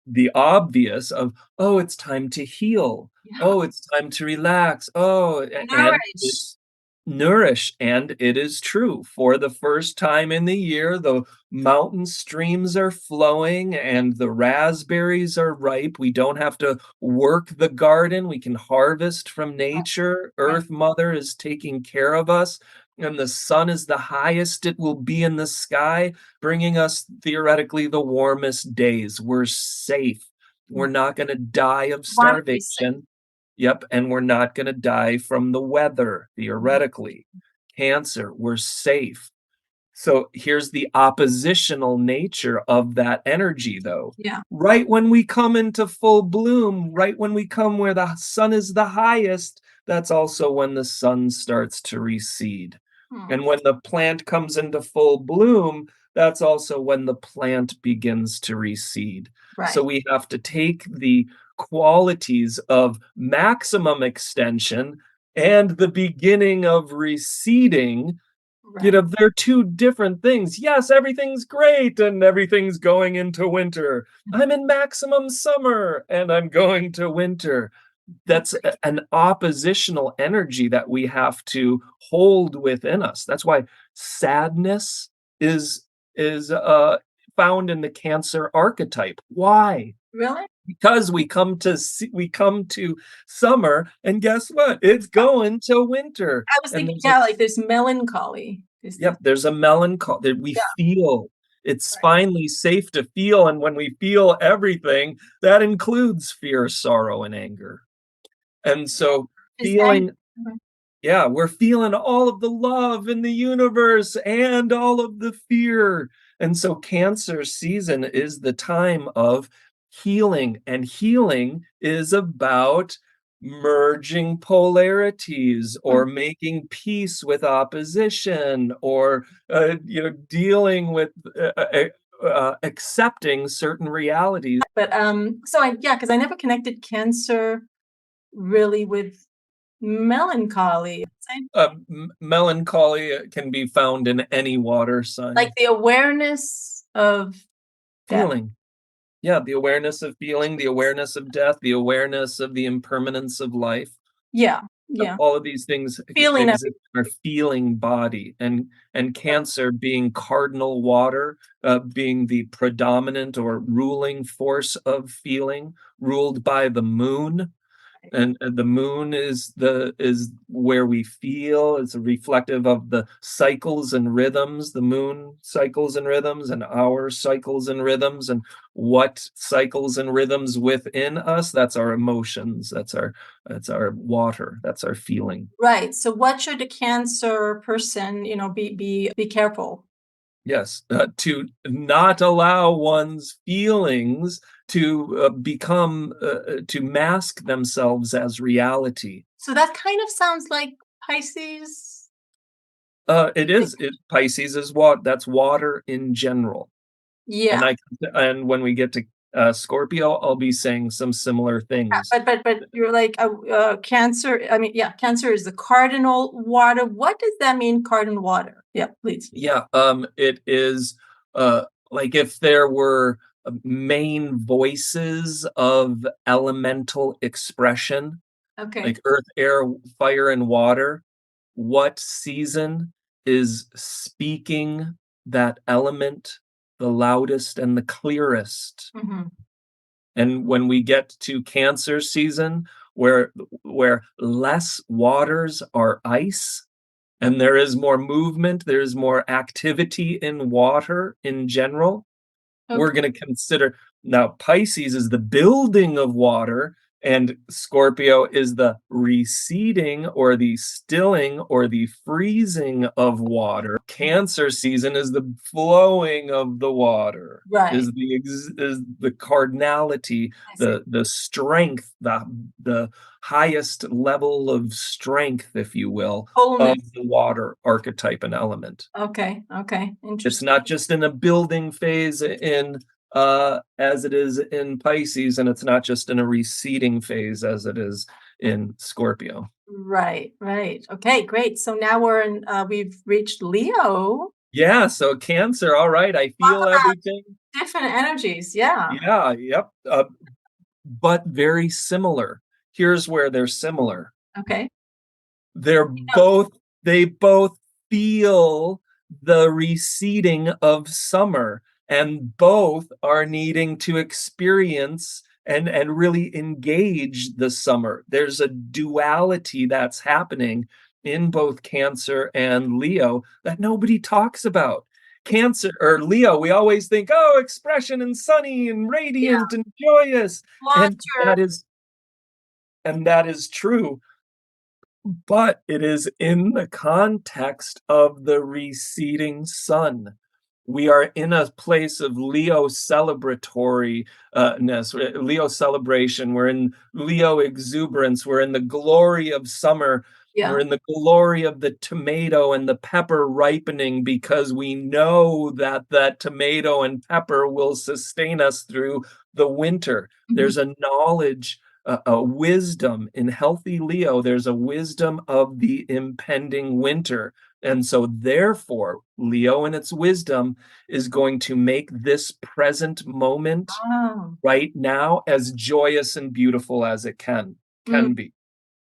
Speaker 2: the obvious of, "Oh, it's time to heal.
Speaker 1: Yeah.
Speaker 2: Oh, it's time to relax. Oh," and
Speaker 1: Nourish.
Speaker 2: it's nourish, and it is true. For the first time in the year, the mountain streams are flowing and the raspberries are ripe. We don't have to work the garden. We can harvest from nature.
Speaker 1: Right.
Speaker 2: Earth Mother is taking care of us, and the sun is the highest it will be in the sky, bringing us theoretically the warmest days. We're safe. We're
Speaker 1: Mm.
Speaker 2: not going to die of
Speaker 1: Want to be safe.
Speaker 2: starvation. Yep. And we're not going to die from the weather,
Speaker 1: Mhm.
Speaker 2: theoretically. Cancer, we're safe. So here's the oppositional nature of that energy, though.
Speaker 1: Yeah.
Speaker 2: Right when we come into full bloom, right when we come where the sun is the highest, that's also when the sun starts to recede.
Speaker 1: Hmm.
Speaker 2: And when the plant comes into full bloom, that's also when the plant begins to recede. So
Speaker 1: Right.
Speaker 2: we have to take the qualities of maximum extension and the beginning of receding.
Speaker 1: Right.
Speaker 2: They're 2 different things. Yes, everything's great and everything's going into winter. I'm in maximum summer and I'm going to winter. that's an oppositional energy that we have to hold within us. That's why sadness is found in the Cancer archetype. Why?
Speaker 1: Really?
Speaker 2: Because we come to summer, and guess what? It's going to winter,
Speaker 1: I was
Speaker 2: and
Speaker 1: thinking,
Speaker 2: there's a
Speaker 1: yeah, like there's melancholy.
Speaker 2: yep, there's a melancholy that we
Speaker 1: Yeah,
Speaker 2: feel. It's
Speaker 1: right.
Speaker 2: finally safe to feel, and when we feel everything, that includes fear, sorrow, and anger. And so
Speaker 1: Is ang
Speaker 2: feeling yeah, we're feeling all of the love in the universe and all of the fear. And so Cancer season is the time of healing, and healing is about merging polarities
Speaker 1: Mhm.
Speaker 2: or making peace with opposition or dealing with accepting certain realities.
Speaker 1: But so I yeah, because I never connected Cancer really with melancholy. Same.
Speaker 2: Melancholy can be found in any water
Speaker 1: Like
Speaker 2: sign.
Speaker 1: the awareness of death.
Speaker 2: Feeling. Yeah, the awareness of feeling, the awareness of death, the awareness of the impermanence of life.
Speaker 1: Yeah, yeah.
Speaker 2: All of these things
Speaker 1: Feeling of
Speaker 2: exist in our feeling body, and Cancer being cardinal water, being the predominant or ruling force of feeling, ruled by the moon. And the moon is where we feel. It's a reflective of the cycles and rhythms, the moon cycles and rhythms, and our cycles and rhythms, and what cycles and rhythms within us. That's our emotions. That's our water. That's our feeling.
Speaker 1: right. So what should a Cancer person, be careful?
Speaker 2: Yes, to not allow one's feelings to mask themselves as reality.
Speaker 1: So that kind of sounds like Pisces.
Speaker 2: It is. Pisces is that's water in general,
Speaker 1: Yeah,
Speaker 2: and when we get to Scorpio, I'll be saying some similar things.
Speaker 1: but you're like Cancer. I mean, yeah, Cancer is the cardinal water. What does that mean, cardinal water? Yeah, please.
Speaker 2: Yeah, it is like if there were main voices of elemental expression,
Speaker 1: Okay.
Speaker 2: like earth, air, fire, and water. What season is speaking that element the loudest and the clearest?
Speaker 1: Hmm.
Speaker 2: And when we get to Cancer season, where less waters are ice and there is more movement, there is more activity in water in general, we're
Speaker 1: Okay.
Speaker 2: going to consider now Pisces is the building of water, and Scorpio is the receding or the stilling or the freezing of water. Cancer season is the flowing of the water,
Speaker 1: Right.
Speaker 2: is the cardinality,
Speaker 1: I see.
Speaker 2: the strength, the highest level of strength, if you will, of
Speaker 1: Wholeness.
Speaker 2: the water archetype and element.
Speaker 1: Okay. Okay.
Speaker 2: It's
Speaker 1: Interesting.
Speaker 2: not just in a building phase in as it is in Pisces, and it's not just in a receding phase as it is in Scorpio.
Speaker 1: Right. Right. Okay. Great. So now we've reached Leo.
Speaker 2: Yeah, so Cancer, all right, I
Speaker 1: Talk
Speaker 2: feel
Speaker 1: about
Speaker 2: everything.
Speaker 1: different energies. Yeah.
Speaker 2: Yeah, yep. But very similar. Here's where they're similar.
Speaker 1: Okay.
Speaker 2: They're both they both feel the receding of summer, and both are needing to experience and really engage the summer. There's a duality that's happening in both Cancer and Leo that nobody talks about. Cancer or Leo, we always think, oh, expression and sunny and
Speaker 1: Yeah.
Speaker 2: radiant and joyous, and
Speaker 1: Water.
Speaker 2: that is true, but it is in the context of the receding sun. We are in a place of Leo celebratory ness, Leo celebration. We're in Leo exuberance. We're in the glory of summer. We're
Speaker 1: Yeah.
Speaker 2: in the glory of the tomato and the pepper ripening because we know that that tomato and pepper will sustain us through the winter.
Speaker 1: Mhm.
Speaker 2: There's a knowledge, a wisdom in healthy Leo. There's a wisdom of the impending winter. And so, therefore, Leo in its wisdom is going to make this present moment
Speaker 1: Oh.
Speaker 2: right now as joyous and beautiful as it can. can be.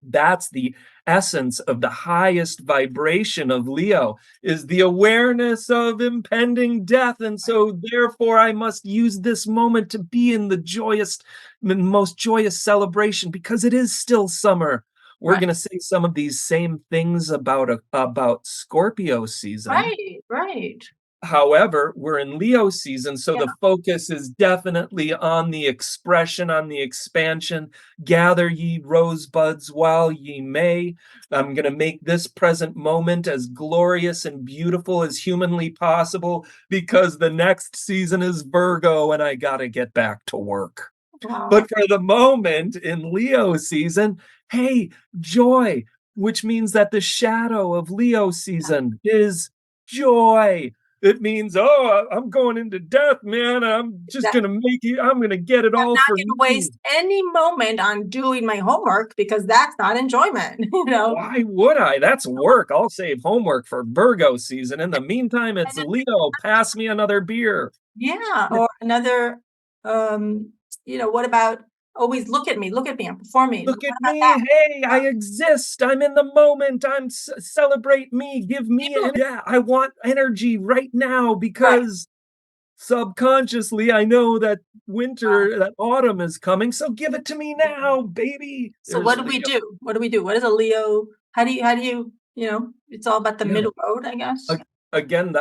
Speaker 2: That's the essence of the highest vibration of Leo, is the awareness of impending death. And so therefore I must use this moment to be in the most joyous celebration, because it is still summer. We're
Speaker 1: Right.
Speaker 2: going to say some of these same things about Scorpio season.
Speaker 1: Right.
Speaker 2: However, we're in Leo season, so
Speaker 1: Yeah.
Speaker 2: the focus is definitely on the expression, on the expansion. Gather ye rosebuds while ye may. I'm going to make this present moment as glorious and beautiful as humanly possible, because the next season is Virgo and I got to get back to work.
Speaker 1: Wow.
Speaker 2: But for the moment in Leo season, hey, joy, which means that the shadow of Leo season is joy. It means, oh, I'm going into death, man. I'm just
Speaker 1: That
Speaker 2: going to make it. I'm going to get it
Speaker 1: I'm
Speaker 2: all
Speaker 1: not
Speaker 2: for
Speaker 1: gonna
Speaker 2: me.
Speaker 1: waste any moment on doing my homework because that's not enjoyment, you know?
Speaker 2: Why would I? That's work. I'll save homework for Virgo season. In the meantime,
Speaker 1: And
Speaker 2: it's
Speaker 1: then,
Speaker 2: Leo. Pass me another beer.
Speaker 1: yeah, or another, what about always look at me, I'm performing.
Speaker 2: Look
Speaker 1: What
Speaker 2: at
Speaker 1: about
Speaker 2: me.
Speaker 1: that?
Speaker 2: Hey, I exist. I'm in the moment. Celebrate me. Give me
Speaker 1: You,
Speaker 2: yeah, I want energy right now,
Speaker 1: right.
Speaker 2: because subconsciously I know that
Speaker 1: Wow.
Speaker 2: that autumn is coming. So give it to me now, baby.
Speaker 1: So
Speaker 2: There's
Speaker 1: what do we
Speaker 2: Leo.
Speaker 1: do? What do we do? What is a Leo? How do you, it's all about the
Speaker 2: Yeah.
Speaker 1: middle road, I guess.
Speaker 2: Again,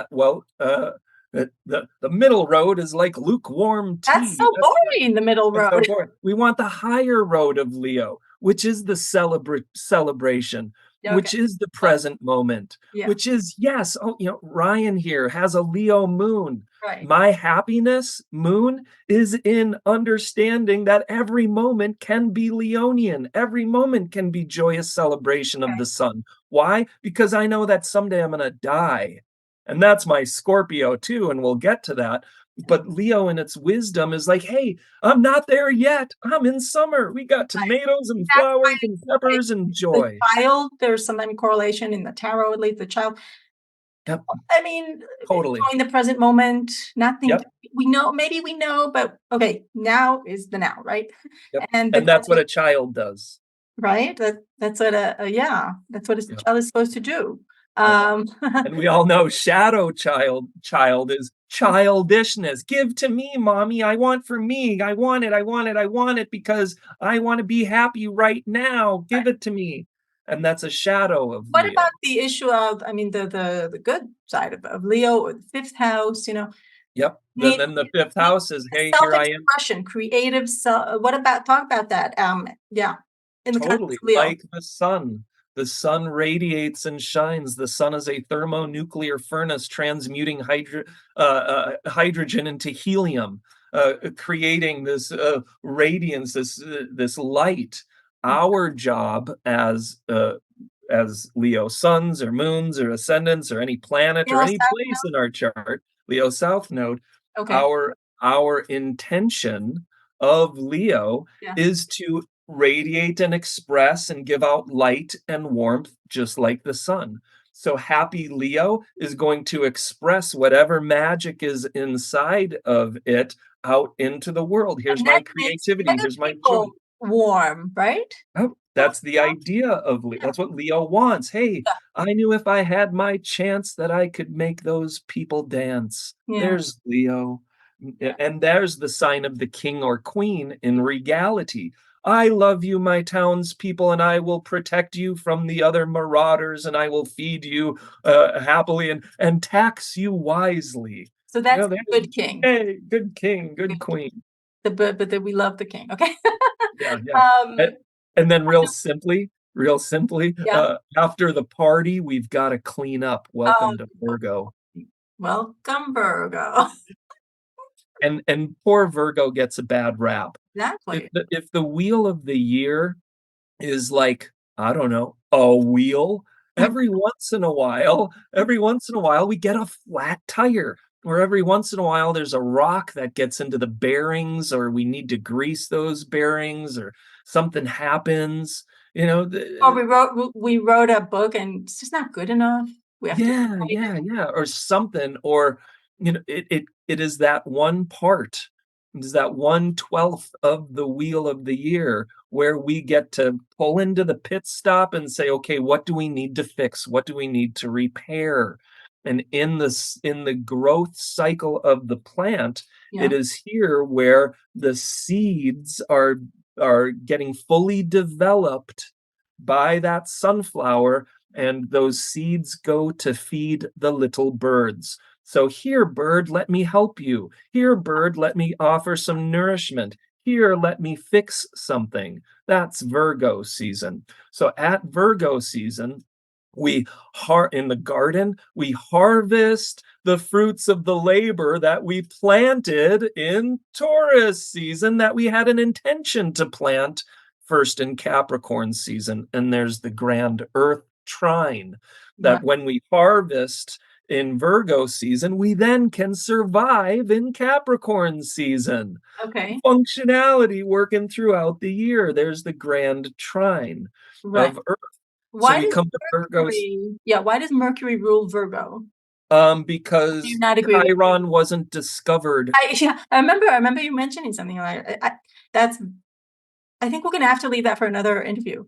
Speaker 2: the middle road is like lukewarm
Speaker 1: That's
Speaker 2: tea.
Speaker 1: so boring, the middle
Speaker 2: That's so
Speaker 1: road.
Speaker 2: boring. We want the higher road of Leo, which is the celebration,
Speaker 1: Okay.
Speaker 2: which is the
Speaker 1: Love
Speaker 2: present moment,
Speaker 1: Yeah,
Speaker 2: which is, yes, oh, Ryan here has a Leo moon.
Speaker 1: right.
Speaker 2: My happiness moon is in understanding that every moment can be Leonian. Every moment can be joyous celebration of
Speaker 1: Okay.
Speaker 2: the sun. Why? Because I know that someday I'm going to die. And that's my Scorpio too, and we'll get to that. But Leo in its wisdom is like, hey, I'm not there yet. I'm in summer. We got tomatoes and
Speaker 1: That's
Speaker 2: flowers and
Speaker 1: why
Speaker 2: peppers and
Speaker 1: the
Speaker 2: joy.
Speaker 1: child, there's some correlation in the tarot, at least the child.
Speaker 2: Yep,
Speaker 1: I mean,
Speaker 2: totally.
Speaker 1: enjoying the present moment, nothing
Speaker 2: Yep,
Speaker 1: we know, maybe we know, but okay, now is the now, right?
Speaker 2: yep.
Speaker 1: And the
Speaker 2: And that's what
Speaker 1: concept,
Speaker 2: a child does.
Speaker 1: right? That's what yeah, that's what a
Speaker 2: Yep,
Speaker 1: child is supposed to do.
Speaker 2: yep.
Speaker 1: Um,
Speaker 2: And we all know shadow child is childishness. Give to me, mommy. I want for me. I want it. I want it. I want it because I want to be happy right now. Give it to me. And that's a shadow of
Speaker 1: what
Speaker 2: Leo.
Speaker 1: about the issue of, I mean, the good side of Leo or the fifth house,
Speaker 2: Yep.
Speaker 1: need
Speaker 2: Then the fifth
Speaker 1: need
Speaker 2: house is, hey, here I am.
Speaker 1: self-expression, creative what about talk about that? Yeah, in the context
Speaker 2: Totally,
Speaker 1: of Leo.
Speaker 2: like the sun. The sun radiates and shines. The sun is a thermonuclear furnace transmuting hydrogen into helium, creating this radiance, this light. Our job as Leo suns or moons or ascendants or any planet or
Speaker 1: Leo
Speaker 2: any
Speaker 1: South
Speaker 2: place in our chart, Leo South Node,
Speaker 1: Okay.
Speaker 2: our intention of Leo
Speaker 1: Yeah.
Speaker 2: is to radiate and express and give out light and warmth just like the sun. So happy Leo is going to express whatever magic is inside of it out into the world. Here's
Speaker 1: And that
Speaker 2: my
Speaker 1: makes
Speaker 2: creativity.
Speaker 1: other
Speaker 2: Here's my joy.
Speaker 1: people warm, right?
Speaker 2: Oh,
Speaker 1: Well,
Speaker 2: that's the idea of Leo.
Speaker 1: yeah,
Speaker 2: That's what Leo wants. Hey, I knew if I had my chance that I could make those people dance.
Speaker 1: yeah,
Speaker 2: There's Leo.
Speaker 1: yeah.
Speaker 2: And there's the sign of the king or queen in regality. I love you, my townspeople, and I will protect you from the other marauders, and I will feed you happily and tax you wisely.
Speaker 1: So that's a
Speaker 2: There's,
Speaker 1: good king.
Speaker 2: hey, good king, good
Speaker 1: Good king.
Speaker 2: queen.
Speaker 1: But we love the king. Okay.
Speaker 2: Yeah, yeah. And,
Speaker 1: Um,
Speaker 2: and then real simply,
Speaker 1: yeah.
Speaker 2: after the party, we've got to clean up.
Speaker 1: Um,
Speaker 2: Welcome to Virgo.
Speaker 1: welcome, Virgo.
Speaker 2: And poor Virgo gets a bad rap. If
Speaker 1: Exactly.
Speaker 2: the wheel of the year is like, I don't know, a wheel, every once in a while we get a flat tire. Or every once in a while there's a rock that gets into the bearings, or we need to grease those bearings, or something happens. You know,
Speaker 1: Or we wrote a book and it's just not good enough. We have to
Speaker 2: yeah,
Speaker 1: write it.
Speaker 2: yeah, yeah, or something, or it is that one part is that 1/12 of the wheel of the year where we get to pull into the pit stop and say, okay, what do we need to fix? What do we need to repair? And in the growth cycle of the plant,
Speaker 1: Yeah.
Speaker 2: it is here where the seeds are getting fully developed by that sunflower, and those seeds go to feed the little birds. So here, bird, let me help you. Here, bird, let me offer some nourishment. Here, let me fix something. That's Virgo season. So at Virgo season, in the garden, we harvest the fruits of the labor that we planted in Taurus season, that we had an intention to plant first in Capricorn season. And there's the grand earth trine,
Speaker 1: Yeah.
Speaker 2: that when we harvest in Virgo season, we then can survive in Capricorn season.
Speaker 1: Okay.
Speaker 2: Functionality working throughout the year. There's the grand trine
Speaker 1: Right.
Speaker 2: of Earth. So
Speaker 1: Why
Speaker 2: we
Speaker 1: does
Speaker 2: come to Virgo's
Speaker 1: why does Mercury rule Virgo? Do you
Speaker 2: because
Speaker 1: not agree with me?
Speaker 2: Chiron wasn't discovered.
Speaker 1: I remember you mentioning something like that's I think we're gonna have to leave that for another interview.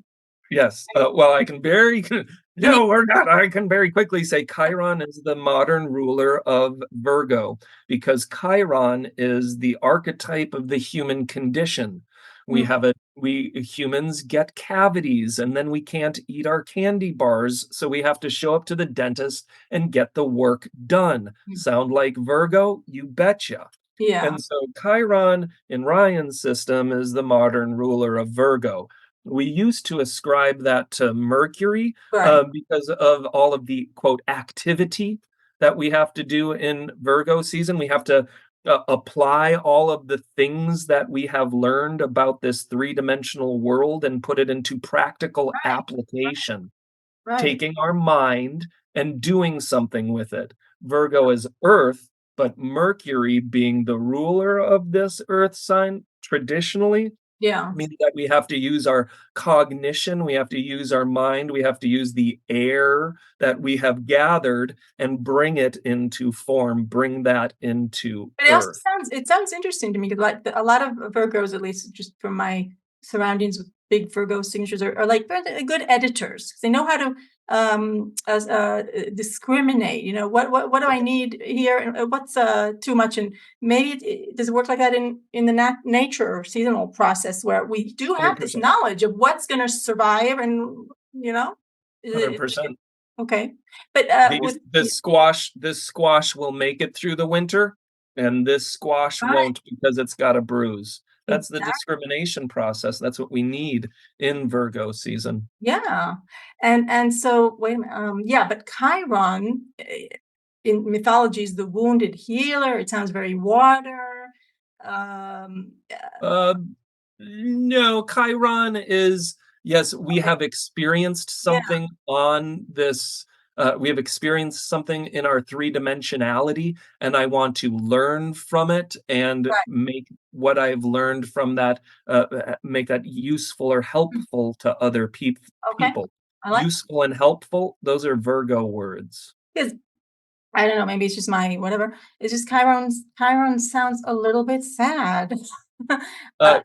Speaker 2: Yes. Well, I can very
Speaker 1: You need
Speaker 2: no, we're not. I can very quickly say Chiron is the modern ruler of Virgo, because Chiron is the archetype of the human condition.
Speaker 1: mm,
Speaker 2: We humans get cavities, and then we can't eat our candy bars, so we have to show up to the dentist and get the work done.
Speaker 1: mm,
Speaker 2: Sound like Virgo? You betcha.
Speaker 1: yeah,
Speaker 2: And so Chiron in Ryan's system is the modern ruler of Virgo. We used to ascribe that to Mercury
Speaker 1: right,
Speaker 2: because of all of the quote activity that we have to do in Virgo season. We have to apply all of the things that we have learned about this three-dimensional world and put it into practical
Speaker 1: right,
Speaker 2: application,
Speaker 1: right.
Speaker 2: taking our mind and doing something with it. Virgo is Earth, but Mercury, being the ruler of this Earth sign, traditionally
Speaker 1: Yeah,
Speaker 2: means that we have to use our cognition, we have to use our mind, we have to use the air that we have gathered and bring it into form, bring that into
Speaker 1: but
Speaker 2: Earth.
Speaker 1: it sounds interesting to me because like a lot of Virgos, at least just from my surroundings with big Virgo signatures, are like very good editors. They know how to discriminate. You know what do I need here, and what's too much, and maybe does it work like that in the nature or seasonal process where we do have this
Speaker 2: 100%.
Speaker 1: knowledge of what's going to survive, and you know, it-
Speaker 2: 100%.
Speaker 1: okay, but
Speaker 2: These
Speaker 1: with
Speaker 2: this squash will make it through the winter, and this squash
Speaker 1: right.
Speaker 2: won't because it's got a bruise. That's the
Speaker 1: Exactly.
Speaker 2: discrimination process. That's what we need in Virgo season.
Speaker 1: Yeah. And so wait a minute, yeah, but Chiron in mythology is the wounded healer. It sounds very water. Um,
Speaker 2: Uh, no, Chiron is, yes, we
Speaker 1: okay.
Speaker 2: have experienced
Speaker 1: Yeah,
Speaker 2: something on this. We have experienced something in our three-dimensionality, and I want to learn from it and
Speaker 1: right.
Speaker 2: make what I've learned from that, make that useful or
Speaker 1: Mm,
Speaker 2: helpful to other
Speaker 1: okay.
Speaker 2: people.
Speaker 1: I like
Speaker 2: Useful and helpful, those are Virgo words.
Speaker 1: because I don't know, maybe it's just my whatever. It's just Chiron sounds a little bit sad. uh,
Speaker 2: Uh,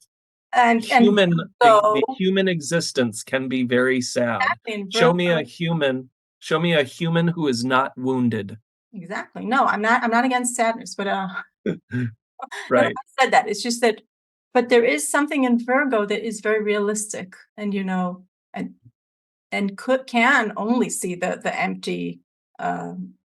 Speaker 1: and
Speaker 2: the
Speaker 1: Virgo,
Speaker 2: human existence can be very sad.
Speaker 1: exactly, and
Speaker 2: Show me
Speaker 1: Virgo,
Speaker 2: a human, show me a human who is not wounded.
Speaker 1: exactly. No, I'm not against sadness, but no, no,
Speaker 2: Right.
Speaker 1: I said that. It's just that, but there is something in Virgo that is very realistic, and and can only see the empty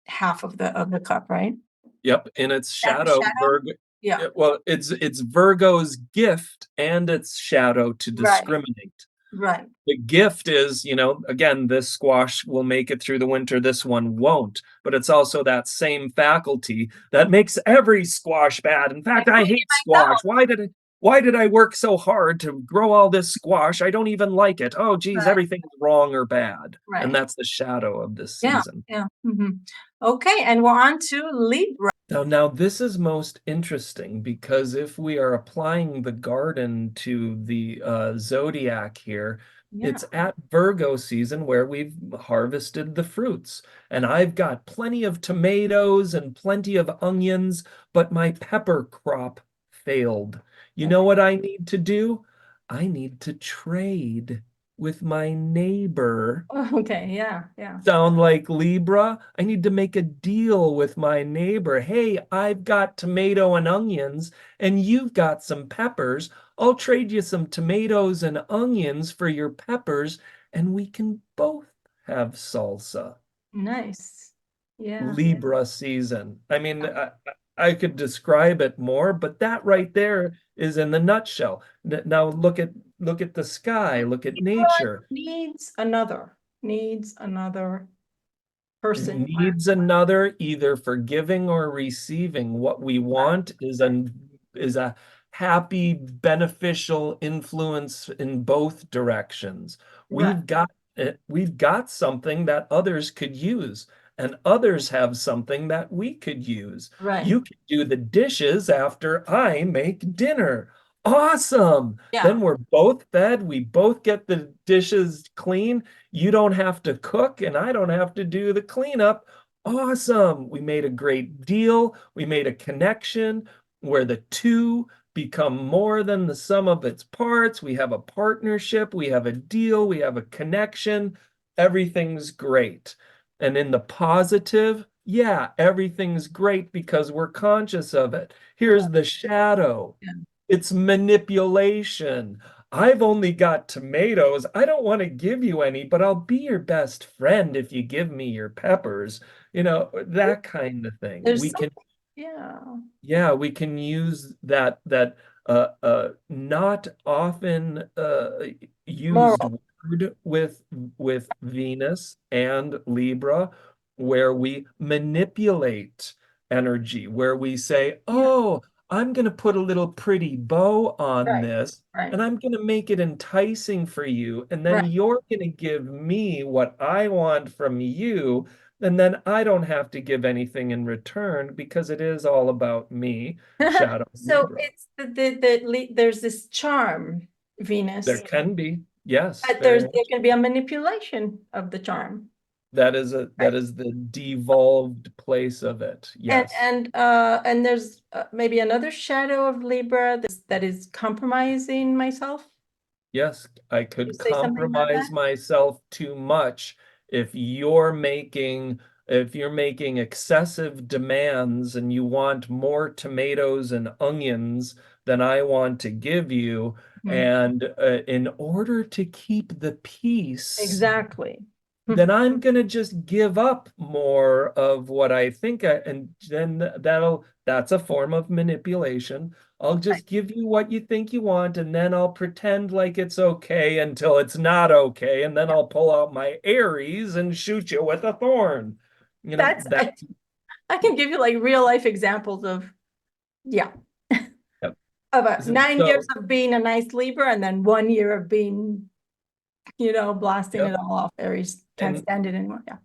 Speaker 1: half of the cup, right?
Speaker 2: Yep, in its
Speaker 1: That the
Speaker 2: shadow,
Speaker 1: shadow.
Speaker 2: Virgo,
Speaker 1: Yeah.
Speaker 2: well, it's Virgo's gift and its shadow to
Speaker 1: Right.
Speaker 2: discriminate.
Speaker 1: Right.
Speaker 2: The gift is, again, this squash will make it through the winter, this one won't. But it's also that same faculty that makes every squash bad. In fact, I
Speaker 1: Including
Speaker 2: hate squash.
Speaker 1: myself.
Speaker 2: Why did I work so hard to grow all this squash? I don't even like it. Oh, geez,
Speaker 1: Right.
Speaker 2: everything's wrong or bad. And
Speaker 1: Right.
Speaker 2: that's the shadow of this
Speaker 1: Yeah.
Speaker 2: season.
Speaker 1: Yeah. Okay, and we're on to Libra.
Speaker 2: Now this is most interesting because if we are applying the garden to the zodiac here,
Speaker 1: Yeah.
Speaker 2: it's at Virgo season where we've harvested the fruits. And I've got plenty of tomatoes and plenty of onions, but my pepper crop failed. You know
Speaker 1: Okay.
Speaker 2: what I need to do? I need to trade with my neighbor.
Speaker 1: Okay. Yeah. Yeah.
Speaker 2: Sound like Libra? I need to make a deal with my neighbor. Hey, I've got tomato and onions, and you've got some peppers. I'll trade you some tomatoes and onions for your peppers, and we can both have salsa.
Speaker 1: Nice. Yeah.
Speaker 2: Libra season. I mean, I could describe it more, but that right there is in the nutshell. Now look at the sky, look at nature.
Speaker 1: Needs another person.
Speaker 2: Needs another, either forgiving or receiving. What we want is a happy, beneficial influence in both directions.
Speaker 1: Right.
Speaker 2: We've got something that others could use, and others have something that we could use.
Speaker 1: Right.
Speaker 2: You can do the dishes after I make dinner. Awesome.
Speaker 1: Yeah.
Speaker 2: Then we're both fed. We both get the dishes clean. You don't have to cook, and I don't have to do the cleanup. Awesome. We made a great deal. We made a connection where the two become more than the sum of its parts. We have a partnership. We have a deal. We have a connection. Everything's great. And in the positive, yeah, everything's great because we're conscious of it. Here's the shadow.
Speaker 1: Yeah.
Speaker 2: It's manipulation. I've only got tomatoes. I don't want to give you any, but I'll be your best friend if you give me your peppers. You know, that kind of thing.
Speaker 1: There's
Speaker 2: We
Speaker 1: something.
Speaker 2: can,
Speaker 1: Yeah.
Speaker 2: yeah, we can use that not often used
Speaker 1: Moral.
Speaker 2: word with Venus and Libra, where we manipulate energy, where we say,
Speaker 1: Yeah.
Speaker 2: "Oh, I'm going to put a little pretty bow on
Speaker 1: Right.
Speaker 2: this,
Speaker 1: Right.
Speaker 2: and I'm going to make it enticing for you, and then
Speaker 1: Right.
Speaker 2: you're going to give me what I want from you." And then I don't have to give anything in return because it is all about me, Shadow
Speaker 1: So
Speaker 2: Libra.
Speaker 1: it's there's this charm,
Speaker 2: There
Speaker 1: Venus,
Speaker 2: can be, yes,
Speaker 1: but
Speaker 2: very
Speaker 1: there
Speaker 2: much.
Speaker 1: can be a manipulation of the charm,
Speaker 2: That
Speaker 1: right?
Speaker 2: is the devolved place of it. Yes.
Speaker 1: And there's maybe another shadow of Libra that is compromising myself.
Speaker 2: Yes, I
Speaker 1: You
Speaker 2: could
Speaker 1: say something about that?
Speaker 2: compromise myself too much if you're making excessive demands and you want more tomatoes and onions than I want to give you,
Speaker 1: Hmm.
Speaker 2: and in order to keep the peace,
Speaker 1: Exactly.
Speaker 2: then I'm gonna just give up more of what I think and then that's a form of manipulation. I'll
Speaker 1: Right.
Speaker 2: just give you what you think you want, and then I'll pretend like it's okay until it's not okay, and then
Speaker 1: Yeah.
Speaker 2: I'll pull out my Aries and shoot you with a thorn. You know,
Speaker 1: That's
Speaker 2: that
Speaker 1: I can give you like real life examples of yeah.
Speaker 2: yep.
Speaker 1: Of a
Speaker 2: So
Speaker 1: 9 years of being a nice Libra and then 1 year of being, blasting it
Speaker 2: yep.
Speaker 1: all off. Aries can't
Speaker 2: And
Speaker 1: stand it anymore. Yeah.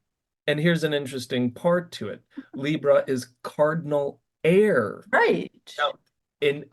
Speaker 2: and here's an interesting part to it. Libra is cardinal air.
Speaker 1: Right.
Speaker 2: Now,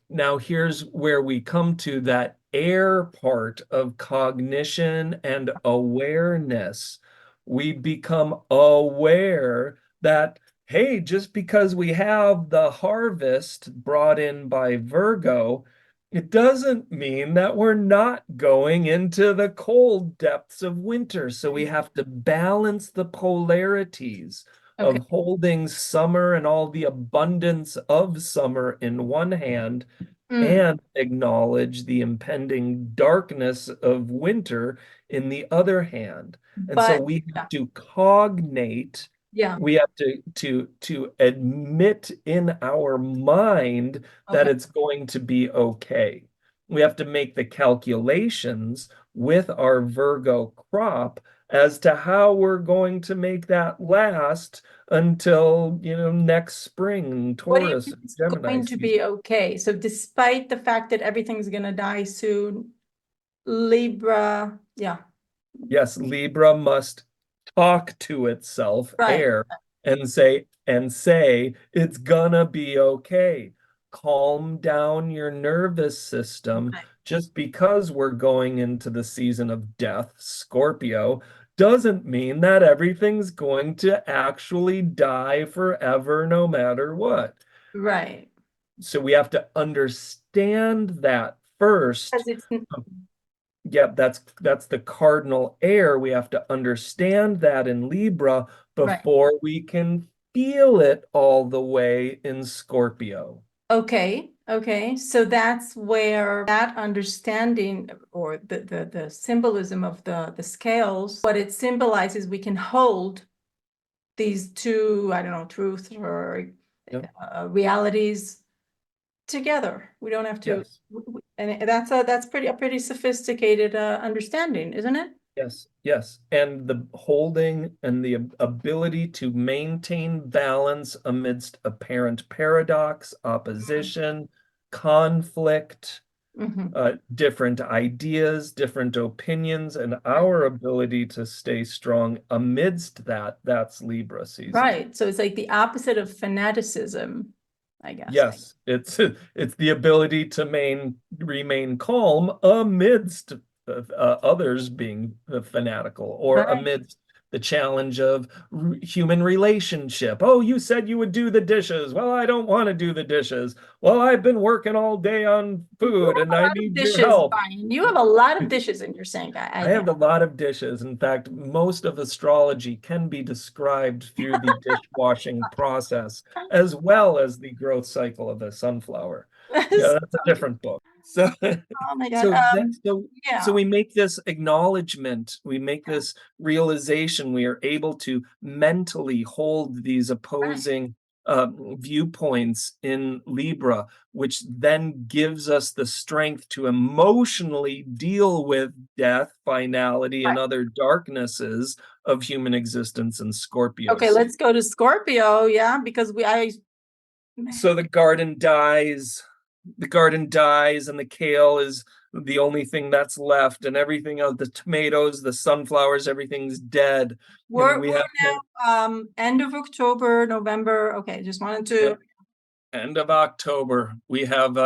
Speaker 2: now here's where we come to that air part of cognition and awareness. We become aware that, hey, just because we have the harvest brought in by Virgo, it doesn't mean that we're not going into the cold depths of winter. So we have to balance the polarities
Speaker 1: Okay.
Speaker 2: of holding summer and all the abundance of summer in one hand
Speaker 1: Mm.
Speaker 2: and acknowledge the impending darkness of winter in the other hand. And so
Speaker 1: But
Speaker 2: we
Speaker 1: yeah.
Speaker 2: have to cognate,
Speaker 1: Yeah.
Speaker 2: we have to admit in our mind that
Speaker 1: Okay.
Speaker 2: it's going to be okay. We have to make the calculations with our Virgo crop as to how we're going to make that last until, next spring,
Speaker 1: What do you
Speaker 2: Taurus,
Speaker 1: mean it's
Speaker 2: Gemini
Speaker 1: going to
Speaker 2: season.
Speaker 1: be okay? So despite the fact that everything's gonna die soon, Libra, yeah.
Speaker 2: Yes, Libra must talk to itself,
Speaker 1: Right.
Speaker 2: air, and say it's gonna be okay. Calm down your nervous system.
Speaker 1: Right.
Speaker 2: Just because we're going into the season of death, Scorpio, doesn't mean that everything's going to actually die forever, no matter what.
Speaker 1: Right.
Speaker 2: So we have to understand that first.
Speaker 1: Because it's
Speaker 2: Yep, that's the cardinal air. We have to understand that in Libra
Speaker 1: right.
Speaker 2: before we can feel it all the way in Scorpio.
Speaker 1: Okay, okay. So that's where that understanding or the symbolism of the scales, what it symbolizes, we can hold these two, I don't know, truths or
Speaker 2: Yep.
Speaker 1: realities together. We don't have to,
Speaker 2: Yes.
Speaker 1: and that's a pretty sophisticated understanding, isn't it?
Speaker 2: Yes, yes. And the holding and the ability to maintain balance amidst apparent paradox, opposition, conflict,
Speaker 1: Mhm.
Speaker 2: different ideas, different opinions, and our ability to stay strong amidst that, that's Libra season.
Speaker 1: Right. So it's like the opposite of fanaticism, I guess.
Speaker 2: Yes, it's the ability to remain calm amidst others being fanatical or
Speaker 1: Right.
Speaker 2: amidst the challenge of human relationship. Oh, you said you would do the dishes. Well, I don't want to do the dishes. Well, I've been working all day on
Speaker 1: You
Speaker 2: food
Speaker 1: have
Speaker 2: and
Speaker 1: a
Speaker 2: I
Speaker 1: lot of
Speaker 2: need your
Speaker 1: dishes,
Speaker 2: help.
Speaker 1: Brian. You have a lot of dishes in your sink, I
Speaker 2: I
Speaker 1: think.
Speaker 2: have a lot of dishes. In fact, most of astrology can be described through the dishwashing process, as well as the growth cycle of a sunflower. Yeah, that's a different book. So,
Speaker 1: Oh my God.
Speaker 2: so that, so
Speaker 1: Yeah.
Speaker 2: we make this acknowledgement, we make this realization, we are able to mentally hold these
Speaker 1: Right.
Speaker 2: opposing viewpoints in Libra, which then gives us the strength to emotionally deal with death, finality, and other darknesses of human existence in Scorpio
Speaker 1: Okay,
Speaker 2: season.
Speaker 1: let's go to Scorpio. Yeah, because
Speaker 2: So the garden dies, and the kale is the only thing that's left, and everything else, the tomatoes, the sunflowers, everything's dead. And we
Speaker 1: we're
Speaker 2: have to,
Speaker 1: now end of October, November. Okay, just wanted to.
Speaker 2: yep, end of October. We have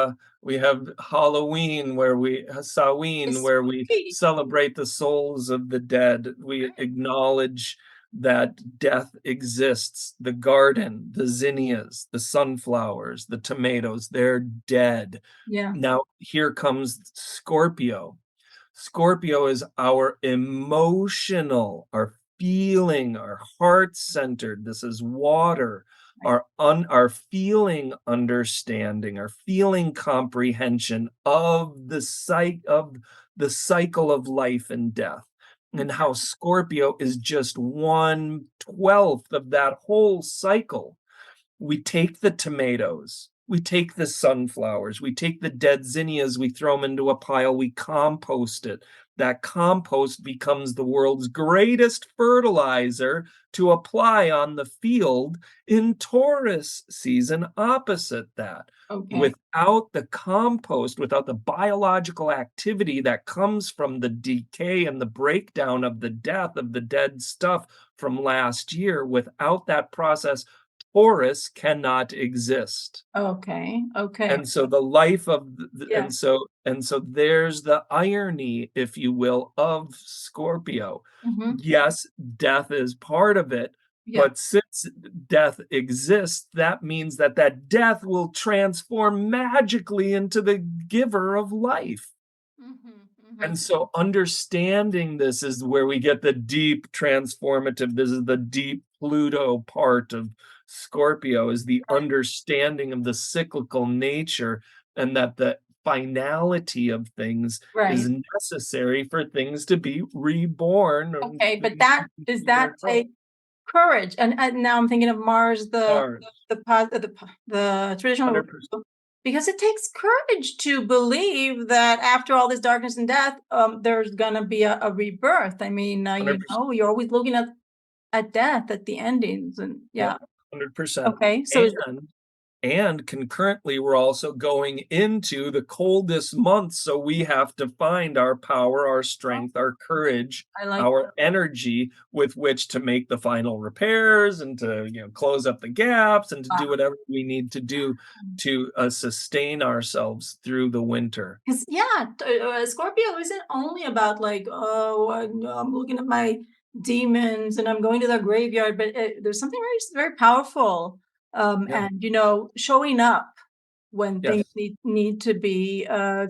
Speaker 2: Halloween where we Samhain
Speaker 1: It's
Speaker 2: where we
Speaker 1: spooky.
Speaker 2: celebrate the souls of the dead. We acknowledge that death exists. The garden, the zinnias, the sunflowers, the tomatoes, they're dead.
Speaker 1: Yeah.
Speaker 2: Now here comes Scorpio. Scorpio is our emotional, our feeling, our heart centered. This is water,
Speaker 1: Right.
Speaker 2: our feeling understanding, our feeling comprehension of the cycle of life and death, and how Scorpio is just 1/12 of that whole cycle. We take the tomatoes, we take the sunflowers, we take the dead zinnias, we throw them into a pile, we compost it. That compost becomes the world's greatest fertilizer to apply on the field in Taurus season opposite that.
Speaker 1: Okay.
Speaker 2: Without the compost, without the biological activity that comes from the decay and the breakdown of the death of the dead stuff from last year, without that process, Taurus cannot exist.
Speaker 1: Okay. Okay.
Speaker 2: And so the life of
Speaker 1: Yeah.
Speaker 2: and so there's the irony, if you will, of Scorpio.
Speaker 1: Hmm.
Speaker 2: Yes, death is part of it,
Speaker 1: Yeah.
Speaker 2: but since death exists, that means that that death will transform magically into the giver of life.
Speaker 1: Hmm.
Speaker 2: And
Speaker 1: Hmm.
Speaker 2: so understanding this is where we get the deep transformative, this is the deep Pluto part of Scorpio, is the understanding of the cyclical nature and that the finality of things
Speaker 1: Right.
Speaker 2: is necessary for things to be reborn and
Speaker 1: Okay, but
Speaker 2: things to
Speaker 1: that does
Speaker 2: continue their
Speaker 1: that
Speaker 2: growth.
Speaker 1: take courage? And now I'm thinking of Mars,
Speaker 2: Mars,
Speaker 1: the traditional,
Speaker 2: 100%,
Speaker 1: because it takes courage to believe that after all this darkness and death, there's gonna be a rebirth. I mean,
Speaker 2: 100%.
Speaker 1: you're always looking at death at the endings, and
Speaker 2: Yep,
Speaker 1: yeah.
Speaker 2: 100%.
Speaker 1: Okay, so is
Speaker 2: And concurrently, we're also going into the coldest month. So we have to find our power, our
Speaker 1: oh,
Speaker 2: strength, our courage,
Speaker 1: I like
Speaker 2: our energy with which to make the final repairs and to, close up the gaps and to do whatever we need to do to sustain ourselves through the winter.
Speaker 1: because Scorpio isn't only about like, oh, I'm looking at my demons and I'm going to the graveyard, but there's something very, very powerful,
Speaker 2: Yeah,
Speaker 1: and showing up. when
Speaker 2: Yes.
Speaker 1: things need to be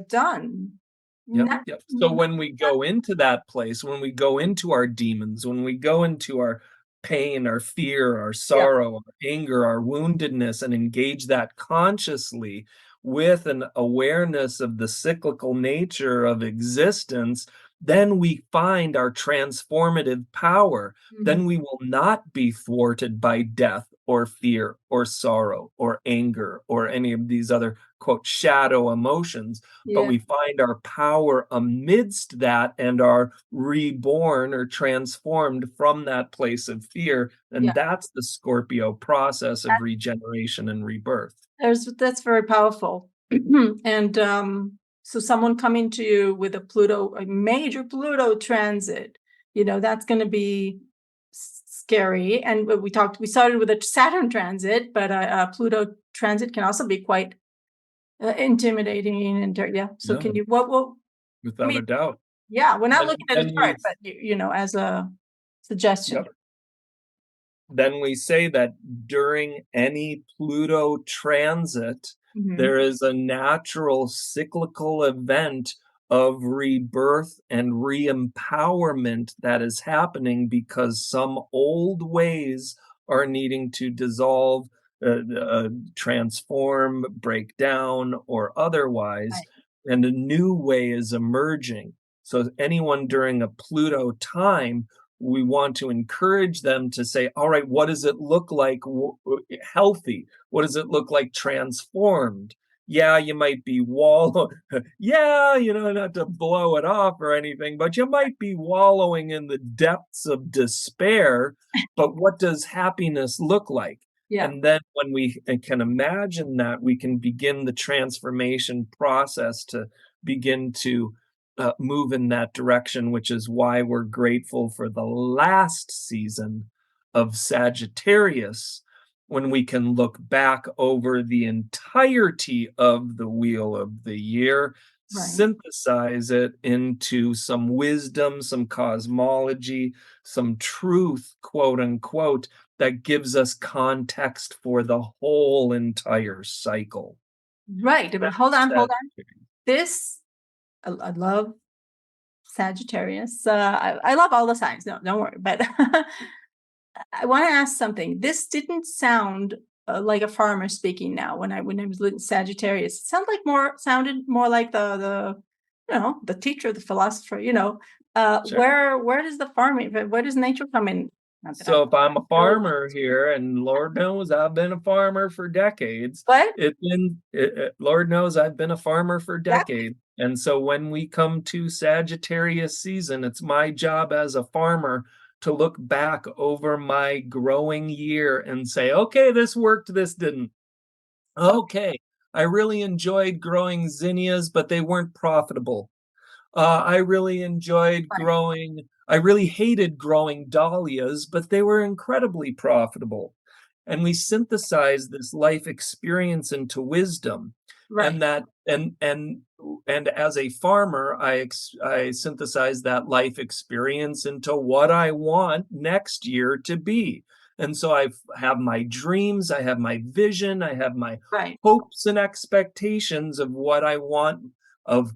Speaker 1: done.
Speaker 2: Yep, yep. So when we go into that place, when we go into our demons, when we go into our pain, our fear, our
Speaker 1: Yeah,
Speaker 2: sorrow, our anger, our woundedness, and engage that consciously with an awareness of the cyclical nature of existence, then we find our transformative power.
Speaker 1: mhm,
Speaker 2: Then we will not be thwarted by death or fear or sorrow or anger or any of these other, quote, shadow emotions, but
Speaker 1: yeah.
Speaker 2: we find our power amidst that and are reborn or transformed from that place of fear.
Speaker 1: Yeah.
Speaker 2: And that's the Scorpio process of regeneration and rebirth.
Speaker 1: That's very powerful. And so someone coming to you with a major Pluto transit, that's going to be scary. And we started with a Saturn transit, but a Pluto transit can also be quite intimidating. And yeah. So
Speaker 2: Yeah,
Speaker 1: can you, I
Speaker 2: without
Speaker 1: mean,
Speaker 2: a doubt.
Speaker 1: yeah, we're not
Speaker 2: Then,
Speaker 1: looking at the
Speaker 2: then
Speaker 1: chart,
Speaker 2: we,
Speaker 1: but as a suggestion.
Speaker 2: yep. Then we say that during any Pluto transit,
Speaker 1: Mhm.
Speaker 2: there is a natural cyclical event of rebirth and re-empowerment that is happening because some old ways are needing to dissolve, transform, break down, or otherwise,
Speaker 1: Right.
Speaker 2: and a new way is emerging. So anyone during a Pluto time, we want to encourage them to say, all right, what does it look like healthy? What does it look like transformed? Yeah, you might be yeah, not to blow it off or anything, but you might be wallowing in the depths of despair. But what does happiness look like?
Speaker 1: Yeah.
Speaker 2: And then when we can imagine that, we can begin the transformation process to begin to move in that direction, which is why we're grateful for the last season of Sagittarius, when we can look back over the entirety of the wheel of the year,
Speaker 1: Right.
Speaker 2: synthesize it into some wisdom, some cosmology, some truth, quote unquote, that gives us context for the whole entire cycle.
Speaker 1: Right. But hold
Speaker 2: That's
Speaker 1: on, hold on.
Speaker 2: Sagittarius.
Speaker 1: This, I love Sagittarius. I love all the signs. No, don't worry. But I want to ask something. This didn't sound like a farmer speaking now. When I was looking at Sagittarius, it sounded more like the teacher, the philosopher.
Speaker 2: Sure.
Speaker 1: Where does the farming? Where does nature come in? Not that
Speaker 2: So if I'm a
Speaker 1: really-
Speaker 2: farmer here, and Lord knows I've been a farmer for decades,
Speaker 1: What?
Speaker 2: Lord knows I've been a farmer for
Speaker 1: Yeah.
Speaker 2: decades. And so when we come to Sagittarius season, it's my job as a farmer to look back over my growing year and say, okay, this worked, this didn't. Okay, I really enjoyed growing zinnias, but they weren't profitable.
Speaker 1: Right.
Speaker 2: I really hated growing dahlias, but they were incredibly profitable. And we synthesize this life experience into wisdom.
Speaker 1: Right.
Speaker 2: And that, and as a farmer, I synthesize that life experience into what I want next year to be. And so I have my dreams, I have my vision, I have my
Speaker 1: Right.
Speaker 2: hopes and expectations of what I want, of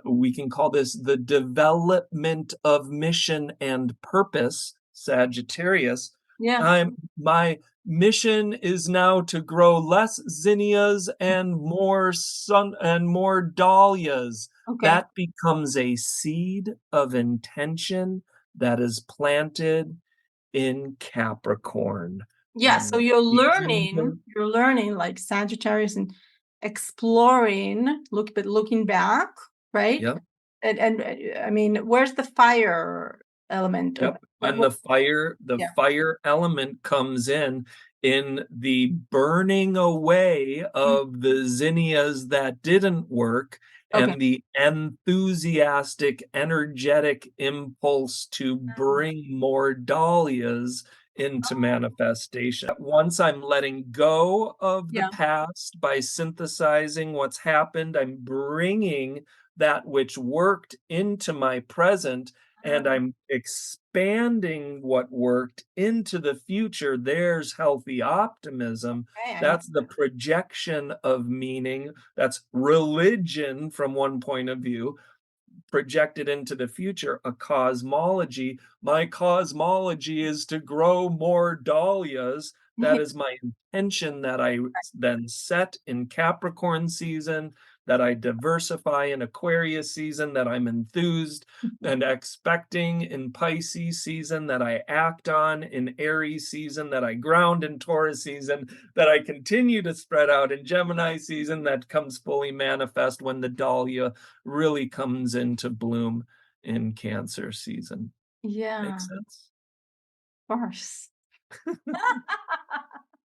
Speaker 2: we can call this the development of mission and purpose, Sagittarius.
Speaker 1: Yeah.
Speaker 2: My mission is now to grow less zinnias and more dahlias.
Speaker 1: Okay.
Speaker 2: That becomes a seed of intention that is planted in Capricorn.
Speaker 1: Yeah.
Speaker 2: And
Speaker 1: So
Speaker 2: the seasons of,
Speaker 1: you're learning like Sagittarius and exploring, looking back, right?
Speaker 2: yep.
Speaker 1: And I mean, where's the fire element? Or
Speaker 2: Yep, and the
Speaker 1: yeah.
Speaker 2: fire element comes in the burning away
Speaker 1: Mm,
Speaker 2: of the zinnias that didn't work,
Speaker 1: okay.
Speaker 2: and the enthusiastic, energetic impulse to
Speaker 1: Mm.
Speaker 2: bring more dahlias into manifestation. Once I'm letting go of the
Speaker 1: Yeah.
Speaker 2: past by synthesizing what's happened, I'm bringing that which worked into my present, and I'm expanding what worked into the future. There's healthy optimism.
Speaker 1: Okay, I like
Speaker 2: That's the projection of meaning. That's religion from one point of view, projected into the future, a cosmology. My cosmology is to grow more dahlias. That is my intention that I then set in Capricorn season, that I diversify in Aquarius season, that I'm enthused and expecting in Pisces season, that I act on in Aries season, that I ground in Taurus season, that I continue to spread out in Gemini season, that comes fully manifest when the dahlia really comes into bloom in Cancer season.
Speaker 1: Yeah,
Speaker 2: Makes sense?
Speaker 1: of course.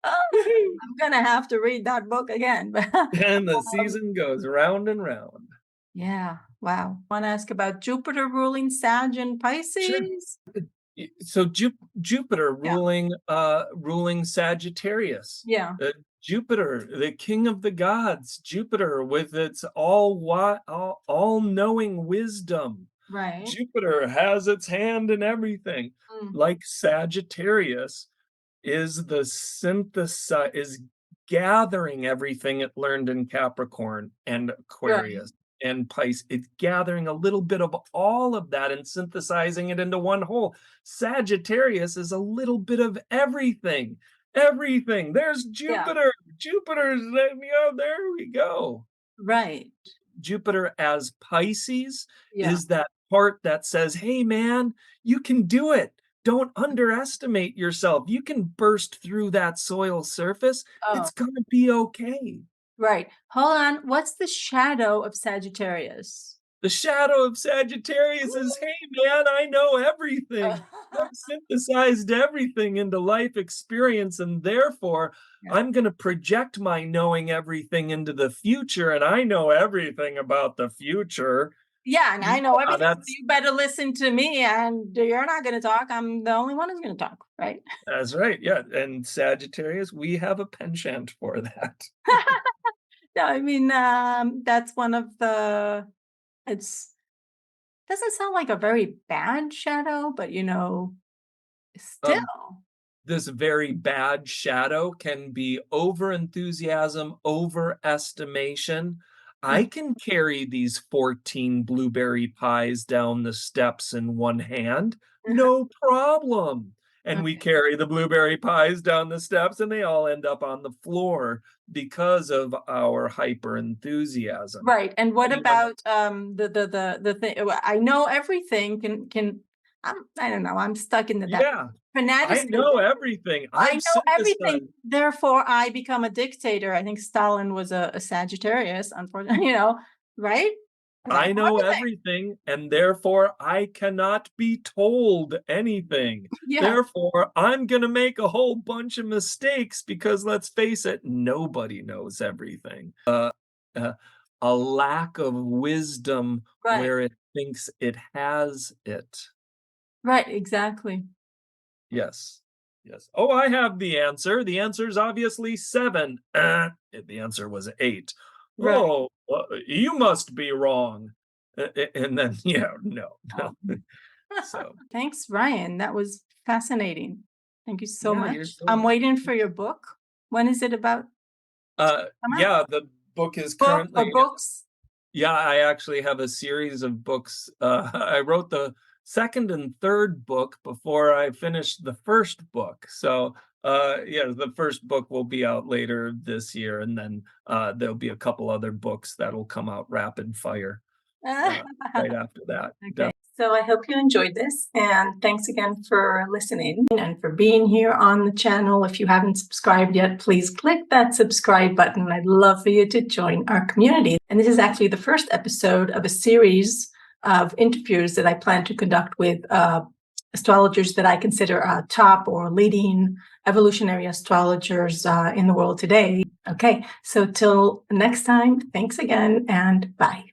Speaker 1: I'm gonna have to read that book again.
Speaker 2: And the
Speaker 1: Um,
Speaker 2: season goes round and round.
Speaker 1: yeah, wow. Want to ask about Jupiter ruling Sag and
Speaker 2: Sure.
Speaker 1: Pisces?
Speaker 2: So Jupiter
Speaker 1: Yeah,
Speaker 2: ruling Sagittarius.
Speaker 1: yeah,
Speaker 2: Jupiter, the king of the gods, Jupiter with its all-knowing wisdom.
Speaker 1: right.
Speaker 2: Jupiter has its hand in everything.
Speaker 1: Mm,
Speaker 2: Like Sagittarius is gathering everything it learned in Capricorn and
Speaker 1: right.
Speaker 2: Aquarius and Pisces. It's gathering a little bit of all of that and synthesizing it into one whole. Sagittarius is a little bit of everything. Everything. There's
Speaker 1: Yeah,
Speaker 2: Jupiter. Jupiter's, there we go.
Speaker 1: right.
Speaker 2: Jupiter as Pisces
Speaker 1: Yeah.
Speaker 2: is that part that says, hey, man, you can do it. Don't underestimate yourself. You can burst through that soil surface.
Speaker 1: Oh,
Speaker 2: It's going to be okay.
Speaker 1: right. Hold on. What's the shadow of Sagittarius?
Speaker 2: The shadow of Sagittarius is, hey, man, I know everything. I've synthesized everything into life experience, and therefore
Speaker 1: Yeah.
Speaker 2: I'm going to project my knowing everything into the future, and I know everything about the future.
Speaker 1: Yeah, and I know everything. So
Speaker 2: That's
Speaker 1: you better listen to me, and you're not going to talk. I'm the only one who's going to talk, right?
Speaker 2: That's right. Yeah. And Sagittarius, we have a penchant for that.
Speaker 1: No, I mean, that's one of the, it's, doesn't sound like a very bad shadow, but
Speaker 2: Um,
Speaker 1: still.
Speaker 2: this very bad shadow can be over enthusiasm, overestimation. I
Speaker 1: Mm,
Speaker 2: can carry these 14 blueberry pies down the steps in one hand, no problem. And we
Speaker 1: okay.
Speaker 2: carry the blueberry pies down the steps and they all end up on the floor because of our hyper enthusiasm.
Speaker 1: Right. And what
Speaker 2: You know,
Speaker 1: about the thing? I know everything can I don't know. I'm stuck in that
Speaker 2: yeah, I
Speaker 1: fanaticism.
Speaker 2: know everything.
Speaker 1: I
Speaker 2: I've
Speaker 1: know everything,
Speaker 2: synthesized.
Speaker 1: therefore I become a dictator. I think Stalin was a Sagittarius, unfortunately, right? Like,
Speaker 2: I know everything, and therefore I cannot be told anything.
Speaker 1: yeah,
Speaker 2: Therefore, I'm going to make a whole bunch of mistakes because let's face it, nobody knows everything. Uh, a lack of wisdom
Speaker 1: right,
Speaker 2: where it thinks it has it.
Speaker 1: right, exactly.
Speaker 2: Yes. Yes. Oh, I have the answer. The answer is obviously 7. The answer was 8.
Speaker 1: Right.
Speaker 2: Oh, you must be wrong. And then, yeah, no,
Speaker 1: Oh.
Speaker 2: no. So,
Speaker 1: Thanks, Ryan. That was fascinating. Thank you so
Speaker 2: yeah, you're
Speaker 1: much.
Speaker 2: so
Speaker 1: I'm
Speaker 2: welcome.
Speaker 1: waiting for your book. When is it about to come out?
Speaker 2: Yeah, the book is
Speaker 1: Book or
Speaker 2: currently,
Speaker 1: books?
Speaker 2: yeah, I actually have a series of books. I wrote the second and third book before I finished the first book. So, yeah, the first book will be out later this year, and then there'll be a couple other books that'll come out rapid fire right after that.
Speaker 1: Okay, so I hope you enjoyed this, and thanks again for listening and for being here on the channel. If you haven't subscribed yet, please click that subscribe button. I'd love for you to join our community. And this is actually the first episode of a series of interviews that I plan to conduct with astrologers that I consider top or leading evolutionary astrologers in the world today. Okay, so till next time, thanks again, and bye.